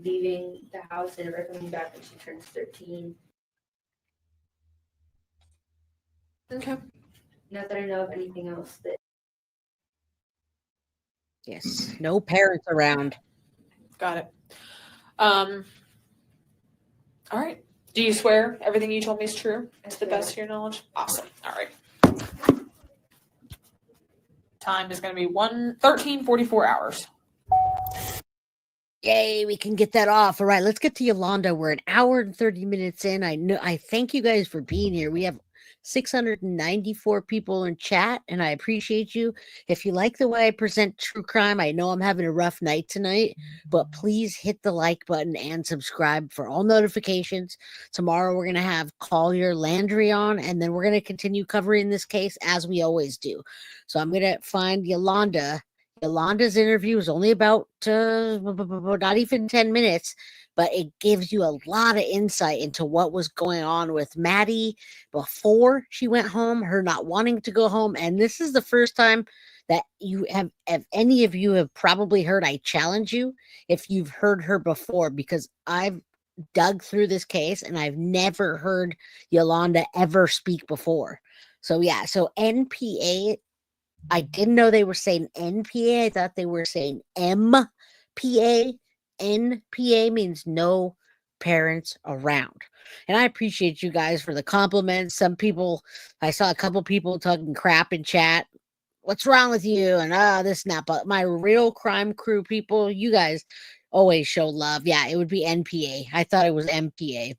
leaving the house and never coming back when she turns 13. Okay. Not that I know of anything else that. Yes. No parents around. Got it. All right. Do you swear everything you told me is true to the best of your knowledge? Awesome. All right. Time is going to be 13:44 hours. Yay, we can get that off. All right, let's get to Yolanda. We're an hour and 30 minutes in. I thank you guys for being here. We have 694 people in chat, and I appreciate you. If you like the way I present true crime, I know I'm having a rough night tonight, but please hit the like button and subscribe for all notifications. Tomorrow we're going to have Collier Landry on, and then we're going to continue covering this case as we always do. So I'm going to find Yolanda. Yolanda's interview is only about not even 10 minutes, but it gives you a lot of insight into what was going on with Maddie before she went home, her not wanting to go home. And this is the first time that you have, if any of you have probably heard, I challenge you if you've heard her before, because I've dug through this case and I've never heard Yolanda ever speak before. So yeah, so NPA, I didn't know they were saying NPA. I thought they were saying MPA. NPA means no parents around. And I appreciate you guys for the compliments. Some people, I saw a couple people talking crap in chat. What's wrong with you? And this and that. But my real crime crew people, you guys always show love. Yeah, it would be NPA. I thought it was MPA.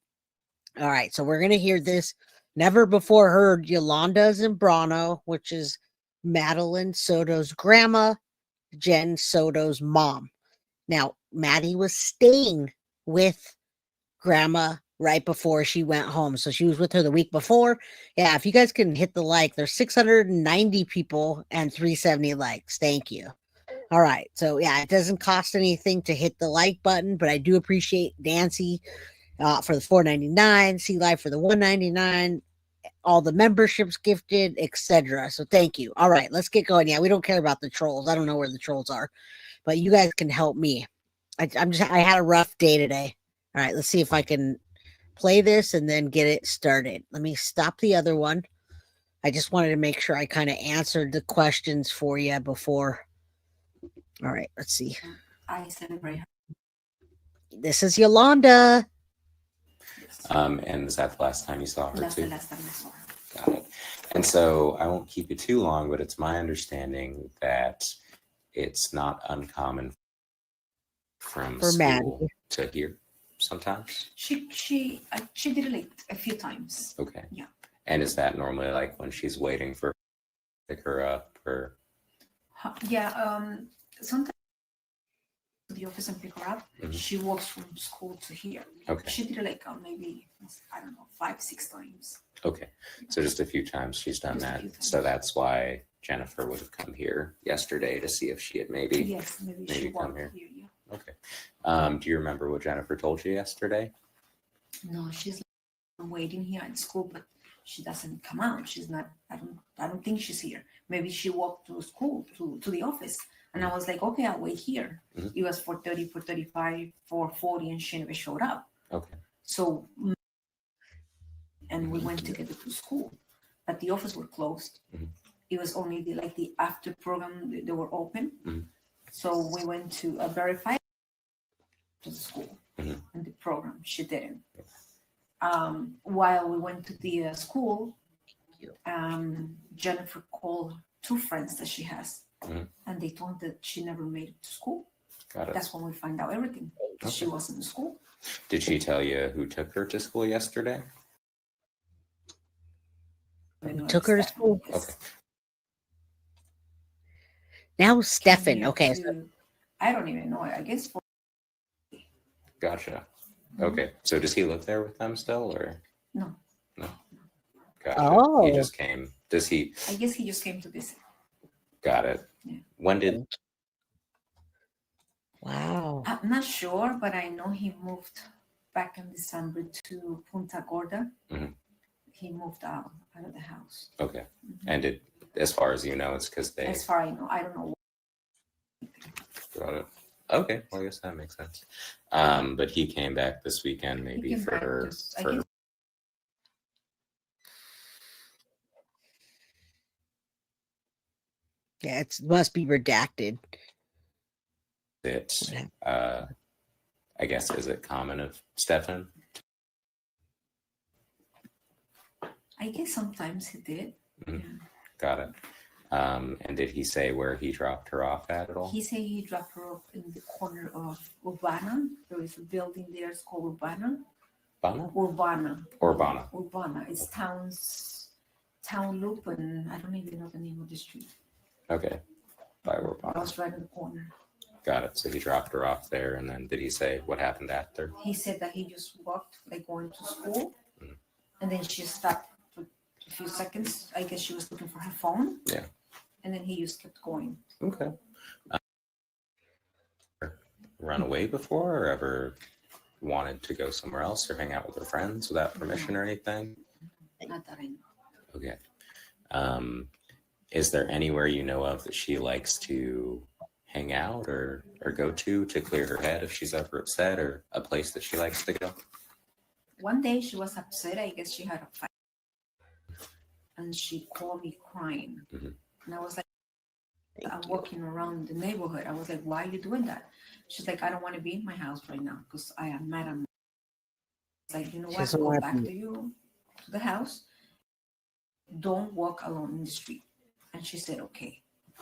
All right, so we're going to hear this. Never before heard Yolanda Zambrano, which is Madeline Soto's grandma, Jen Soto's mom. Now, Maddie was staying with grandma right before she went home. So she was with her the week before. Yeah, if you guys can hit the like, there's 690 people and 370 likes. Thank you. All right. So yeah, it doesn't cost anything to hit the like button, but I do appreciate Nancy for the $4.99, Sea Life for the $1.99. All the memberships gifted, etc. So thank you. All right, let's get going. Yeah, we don't care about the trolls. I don't know where the trolls are, but you guys can help me. I had a rough day today. All right, let's see if I can play this and then get it started. Let me stop the other one. I just wanted to make sure I kind of answered the questions for you before. All right, let's see. I celebrate her. This is Yolanda. And is that the last time you saw her That's too? the last time I saw her. Got it. And so I won't keep you too long, but it's my understanding that it's not uncommon from For school Maddie to hear sometimes. She did it like a few times. Okay. Yeah. And is that normally like when she's waiting for pick her up or? Yeah. Sometimes to the office and pick her up. Mhm. She walks from school to here. Okay. She did it like maybe, I don't know, 5-6 times. Okay. So just a few times she's done Just a that. few times. So that's why Jennifer would have come here yesterday to see if she had maybe Yes, maybe she maybe come walked here. here. Yeah. Okay. Do you remember what Jennifer told you yesterday? No, she's waiting here at school, but she doesn't come out. She's not. I don't think she's here. Maybe she walked to school to the office, and I was like, okay, I'll wait here. Mhm. It was 4:30, 4:35, 4:40, and she never showed up. Okay. So, and we went together to school, but the office were closed. Mhm. It was only the after program they were open. Mhm. So we went to verify to the school Mhm. and the program. She didn't. While we went to the school, Jennifer called 2 friends that she has, Mhm. and they told her that she never made it to school. Got it. That's when we find out everything. That She Okay. wasn't in school. Did she tell you who took her to school yesterday? took her to school. Okay. Now Stefan. Here Okay. to- I don't even know. I guess for Gotcha. Okay. So does he live there with them still or? no. No. Gotcha. Oh. He just came. Does he? I guess he just came to visit. Got it. Yeah. When did? Wow. I'm not sure, but I know he moved back in December to Punta Gorda. Mhm. He moved out of the house. Okay. Mhm. And did, as far as you know, it's because they As far as I know, I don't know. got it. Okay. Well, I guess that makes sense. But he came back this weekend, maybe came for back her. just- I For guess- Yeah, it must be redacted. it. What I guess is it common of Stefan? I guess sometimes he did. Mhm. Yeah. Got it. And did he say where he dropped her off at all? He said he dropped her off in the corner of Urbana. There is a building there. It's called Urbana. Urbana. It's town loop, and I don't even know the name of the street. Okay. By Urbana. I was right in the corner. Got it. So he dropped her off there, and then did he say what happened after? He said that he just walked, like going to school, and then she stopped for a few seconds. I guess she was looking for her phone. Yeah. And then he just kept going. Okay. Run away before, or ever wanted to go somewhere else or hang out with her friends without permission or anything? Not that I know. Okay. Is there anywhere you know of that she likes to hang out or go to clear her head if she's ever upset, or a place that she likes to go? One day she was upset. I guess she had a fight. And she called me crying. And I was like, I'm walking around the neighborhood. I was like, why are you doing that? She's like, I don't want to be in my house right now because I am mad. I'm like, you know what? Go back to the house. Don't walk alone in the street. And she said, okay.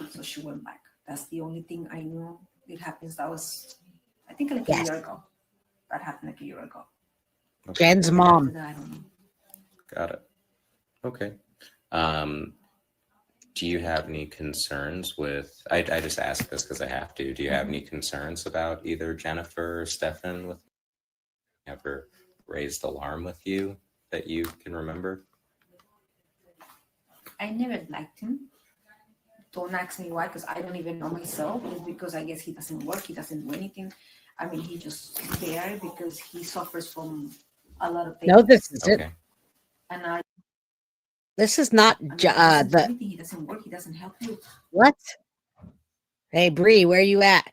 So she went back. That's the only thing I know it happens. That was, I think, like a year ago. That happened like a year ago. Jen's mom. I don't know. Got it. Okay. Do you have any concerns with, I just ask this because I have to, do you have any concerns about either Jennifer or Stefan with ever raised alarm with you that you can remember? I never liked him. Don't ask me why, because I don't even know myself. It's because I guess he doesn't work, he doesn't do anything. I mean, he just there because he suffers from a lot of things. No, this is it. And this is not he doesn't work, he doesn't help you. What? Hey, Bree, where you at?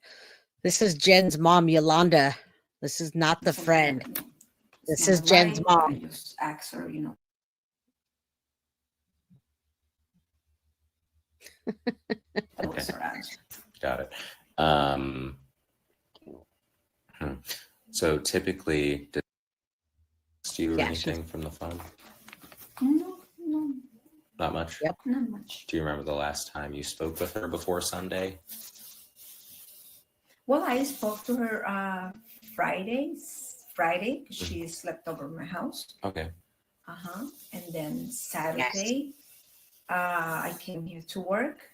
This is Jen's mom, Yolanda. This is not the friend. This is Jen's mom. I just ask her, you know. That was her answer. Got it. So typically, do you anything from the phone? No. Not much? Yep. Not much. Do you remember the last time you spoke with her before Sunday? Well, I spoke to her Friday. She slept over my house. Okay. And then Saturday, I came here to work.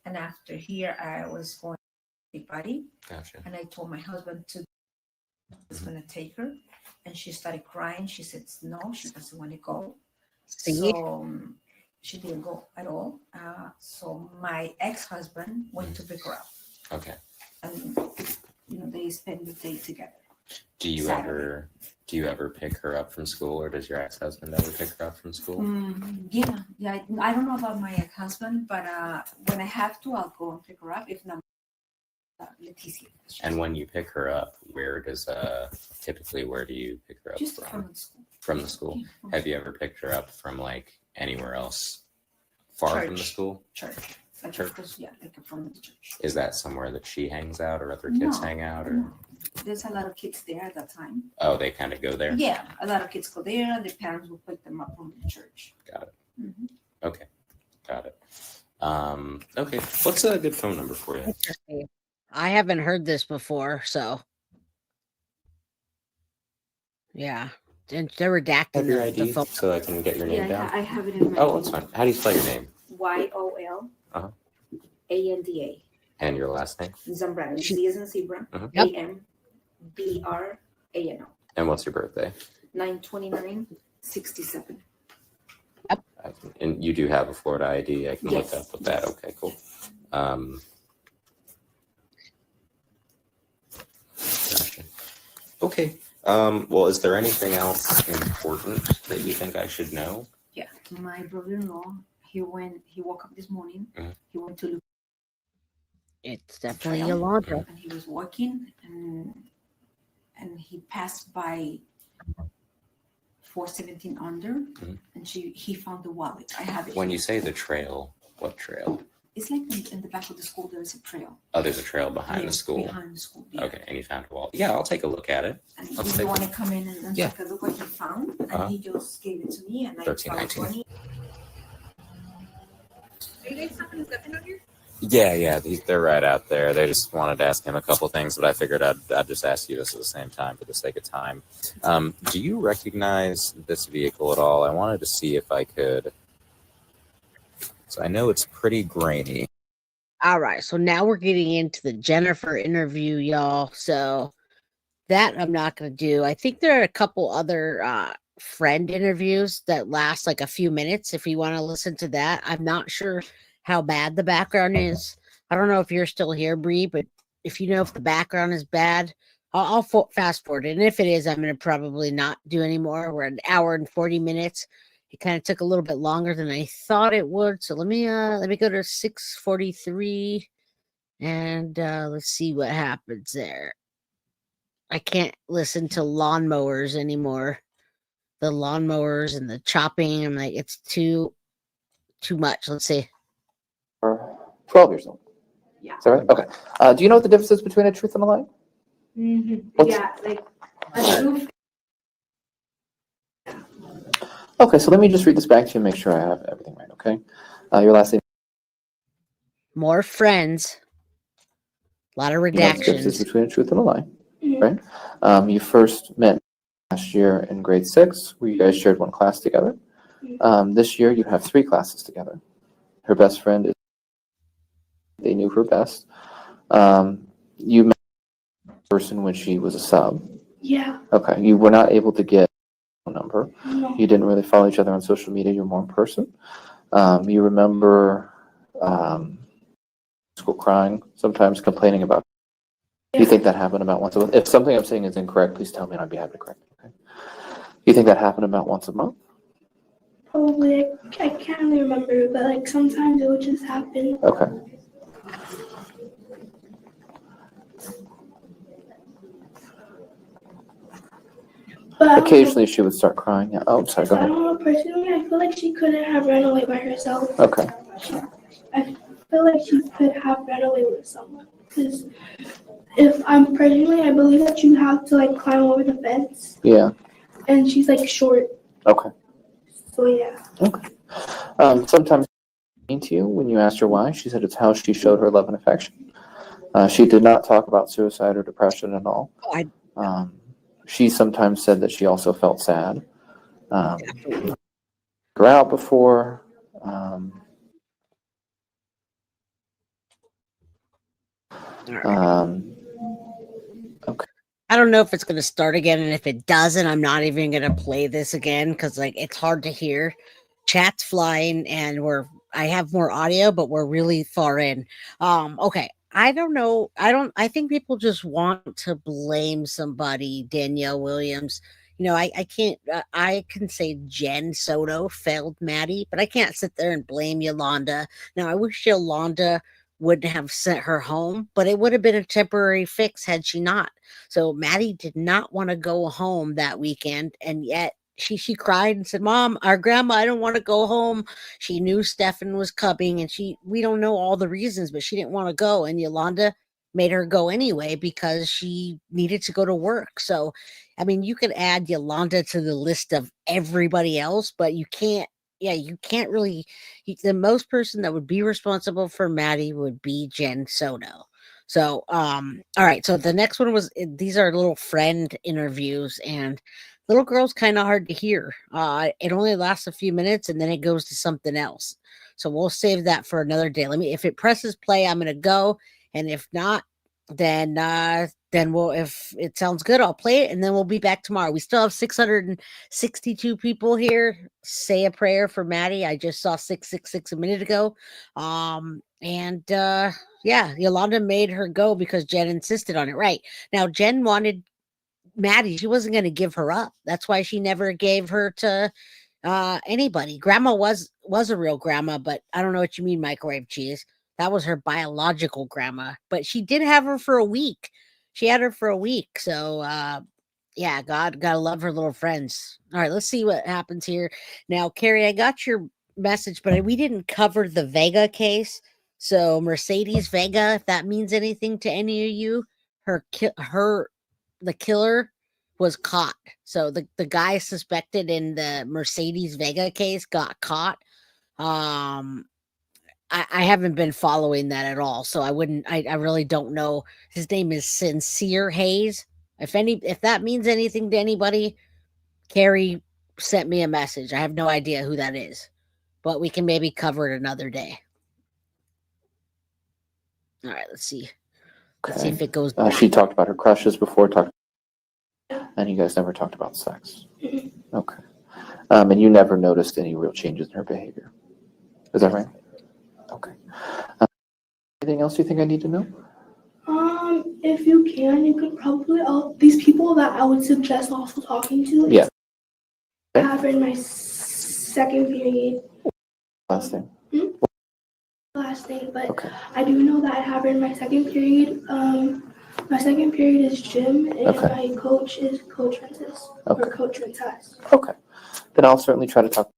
And after here, I was going to the party. Gotcha. And I told my husband I was going to take her. And she started crying. She said no, she doesn't want to go. So she didn't go at all. So my ex-husband went to pick her up. Okay. And they spend the day together. Do you ever pick her up from school, or does your ex-husband ever pick her up from school? Yeah. I don't know about my ex-husband, but when I have to, I'll go and pick her up. If not, Leticia. And when you pick her up, where do you pick her up Just from? from the school. From the school. Yeah. Have you ever picked her up from like anywhere else far from the school? Church. Church. Like from the church. Is that somewhere that she hangs out, or other kids hang out, or? No. There's a lot of kids there at that time. Oh, they kind of go there? Yeah, a lot of kids go there. The parents will pick them up from the church. Got it. Okay, got it. Okay, what's a good phone number for you? I haven't heard this before, so yeah. They're redacting Have your the ID phone. so I can get your name down? I have it in my. Oh, that's fine. How do you spell your name? YOLANDA. And your last name? Zambrano. Z as in zebra. Yep. AMBRANO. And what's your birthday? 9/29/67. And you do have a Florida ID. I can look up with that. Okay, cool. Gotcha. Okay. Well, is there anything else important that you think I should know? Yeah, my brother-in-law. He woke up this morning. He went to look. It's definitely Yolanda. And he was walking, and he passed by 417 under, and he found the wallet. I have it. When you say the trail, what trail? It's like in the back of the school. There is a trail. Oh, there's a trail behind the school. Behind the school. Yeah. Okay, and you found a wallet. Yeah, I'll take a look at it. And if you want to come in and Yeah. take a look what he found, and he just gave it to me, and I 1319. found 20. you guys talking to Stefan out here? Yeah, they're right out there. They just wanted to ask him a couple things, but I figured I'd just ask you this at the same time for the sake of time. Do you recognize this vehicle at all? I wanted to see if I could. So I know it's pretty grainy. All right, so now we're getting into the Jennifer interview, y'all. So that I'm not going to do. I think there are a couple other friend interviews that last like a few minutes. If you want to listen to that, I'm not sure how bad the background is. I don't know if you're still here, Bree, but if you know if the background is bad, I'll fast forward. And if it is, I'm going to probably not do anymore. We're an hour and 40 minutes. It kind of took a little bit longer than I thought it would. So let me go to 6:43 and let's see what happens there. I can't listen to lawnmowers anymore. The lawnmowers and the chopping. I'm like, it's too much. Let's see. 12 years old. Yeah. Is that right? Okay. Do you know what the difference is between a truth and a lie? Mm-hmm. Yeah, like a truth. Okay, so let me just read this back to you and make sure I have everything right, okay? Your last name. More friends. A lot of You know what the difference is redactions. between a truth and a lie, right? You first met last year in grade 6, where you guys shared one class together. This year, you have 3 classes together. Her best friend is, they knew her best. You met the person when she was a sub. Yeah. Okay, you were not able to get a number. No. You didn't really follow each other on social media. You're more in person. You remember school crying, sometimes complaining about. Do you think that happened about once a month? If something I'm saying is incorrect, please tell me and I'd be happy to correct it. Okay. You think that happened about once a month? Probably. I can't really remember, but like sometimes it would just happen. Okay. But occasionally she would start crying. Yeah. Oh, sorry. Go I ahead. don't know, personally, I feel like she couldn't have run away by herself. Okay. I feel like she could have run away with someone. Because if I'm personally, I believe that you have to like climb over the fence. Yeah. And she's like short. Okay. So yeah. Okay. Sometimes mean to you when you asked her why, she said it's how she showed her love and affection. She did not talk about suicide or depression at all. She sometimes said that she also felt sad. Go out before. Okay. I don't know if it's going to start again, and if it doesn't, I'm not even going to play this again because like it's hard to hear. Chat's flying, and I have more audio, but we're really far in. Okay. I don't know. I think people just want to blame somebody, Danielle Williams. You know, I can't, I can say Jen Soto failed Maddie, but I can't sit there and blame Yolanda. Now, I wish Yolanda wouldn't have sent her home, but it would have been a temporary fix had she not. So Maddie did not want to go home that weekend, and yet she cried and said, "Mom, our grandma, I don't want to go home." She knew Stefan was coming, and we don't know all the reasons, but she didn't want to go. And Yolanda made her go anyway because she needed to go to work. So, I mean, you could add Yolanda to the list of everybody else, but you can't. Yeah, you can't really. The most person that would be responsible for Maddie would be Jen Soto. So, all right. So the next one was these are little friend interviews, and little girl's kind of hard to hear. It only lasts a few minutes and then it goes to something else. So we'll save that for another day. If it presses play, I'm gonna go, and if not, then we'll, if it sounds good, I'll play it and then we'll be back tomorrow. We still have 662 people here. Say a prayer for Maddie. I just saw 666 a minute ago. Yeah, Yolanda made her go because Jen insisted on it. Right. Now, Jen wanted Maddie. She wasn't going to give her up. That's why she never gave her to anybody. Grandma was a real grandma, but I don't know what you mean, microwave cheese. That was her biological grandma, but she did have her for a week. She had her for a week. So, yeah, gotta love her little friends. All right, let's see what happens here. Now, Carrie, I got your message, but we didn't cover the Vega case. So Mercedes Vega, if that means anything to any of you, the killer was caught. So the guy suspected in the Mercedes Vega case got caught. I haven't been following that at all, so I wouldn't. I really don't know. His name is Sincere Hayes. If that means anything to anybody, Carrie sent me a message. I have no idea who that is, but we can maybe cover it another day. All right, let's see. Let's see if it goes. She talked about her crushes before, and you guys never talked about sex. Okay. And you never noticed any real changes in her behavior. Is that right? Okay. Anything else you think I need to know? If you can, you could probably these people that I would suggest also talking to. Yeah. I have in my second period. Last thing. Last thing, but I do know that I have in my second period. My second period is gym, and my coach is Coach Francis or Coach Francis. Okay. Then I'll certainly try to talk.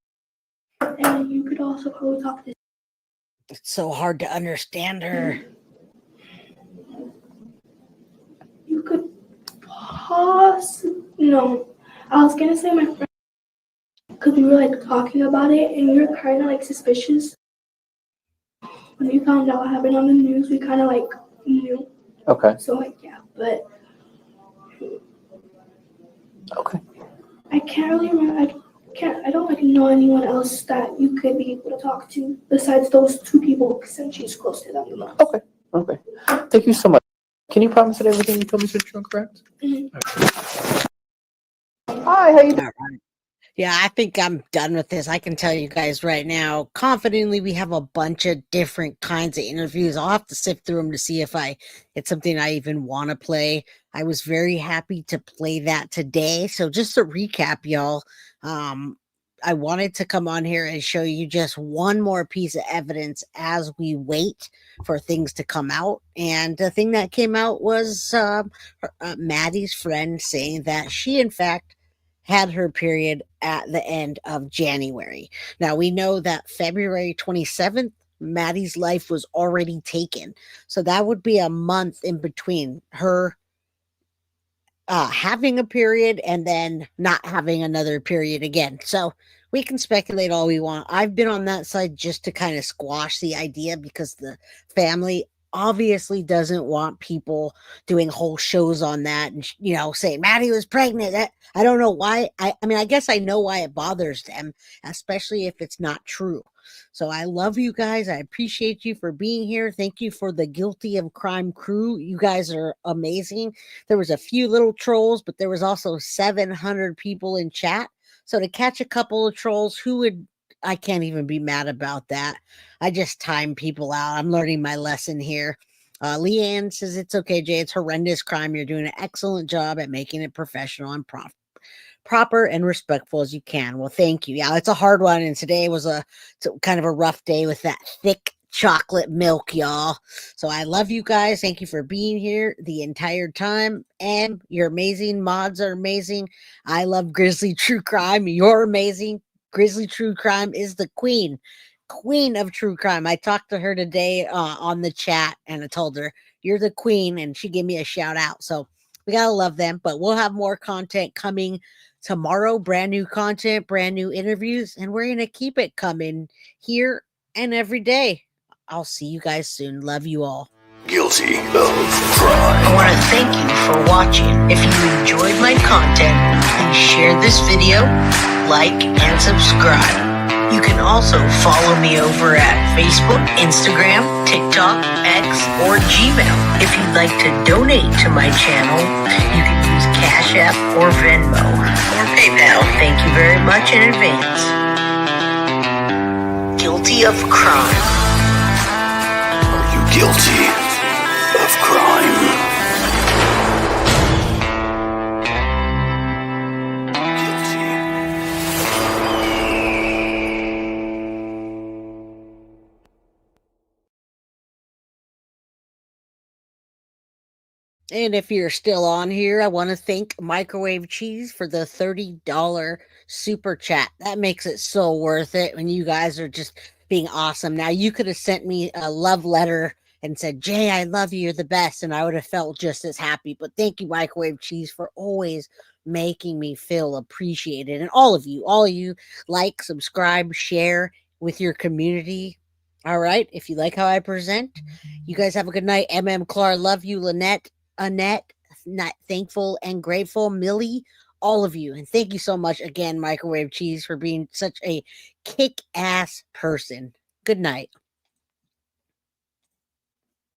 And you could also probably talk to. It's so hard to understand her. You could no. I was gonna say my friend, because we were like talking about it, and we were kind of like suspicious. When we found out what happened on the news, we kind of like knew. Okay. So like yeah, but. Okay. I can't really remember. I don't like know anyone else that you could be able to talk to besides those two people since she's close to them the most. Okay. Okay. Thank you so much. Can you promise that everything you told me is true and correct? Mm-hmm. Hi, how you doing? Yeah, I think I'm done with this. I can tell you guys right now, confidently, we have a bunch of different kinds of interviews. I'll have to sift through them to see if it's something I even want to play. I was very happy to play that today. So just to recap, y'all, I wanted to come on here and show you just one more piece of evidence as we wait for things to come out. And the thing that came out was Maddie's friend saying that she, in fact, had her period at the end of January. Now, we know that February 27th, Maddie's life was already taken. So that would be a month in between her having a period and then not having another period again. So we can speculate all we want. I've been on that side just to kind of squash the idea because the family obviously doesn't want people doing whole shows on that and saying Maddie was pregnant. I don't know why. I mean, I guess I know why it bothers them, especially if it's not true. So I love you guys. I appreciate you for being here. Thank you for the Guilty of Crime crew. You guys are amazing. There was a few little trolls, but there was also 700 people in chat. So to catch a couple of trolls, I can't even be mad about that. I just time people out. I'm learning my lesson here. Leanne says, it's okay, Jay. It's horrendous crime. You're doing an excellent job at making it professional and proper and respectful as you can. Well, thank you. Yeah, it's a hard one. And today was kind of a rough day with that thick chocolate milk, y'all. So I love you guys. Thank you for being here the entire time. And you're amazing. Mods are amazing. I love Grizzly True Crime. You're amazing. Grizzly True Crime is the queen of true crime. I talked to her today on the chat and I told her, you're the queen. And she gave me a shout out. So we got to love them, but we'll have more content coming tomorrow. Brand new content, brand new interviews, and we're going to keep it coming here and every day. I'll see you guys soon. Love you all. Guilty of crime. I want to thank you for watching. If you enjoyed my content, please share this video, like, and subscribe. You can also follow me over at Facebook, Instagram, TikTok, X, or Gmail. If you'd like to donate to my channel, you can use Cash App or Venmo or PayPal. Thank you very much in advance. Guilty of crime. Are you guilty of crime? And if you're still on here, I want to thank Microwave Cheese for the $30 super chat. That makes it so worth it when you guys are just being awesome. Now, you could have sent me a love letter and said, Jay, I love you. You're the best. And I would have felt just as happy. But thank you, Microwave Cheese, for always making me feel appreciated. And all of you, like, subscribe, share with your community. All right. If you like how I present, you guys have a good night. Clar, love you. Lynette, Annette, not thankful and grateful. Millie, all of you. And thank you so much again, Microwave Cheese, for being such a kick-ass person. Good night.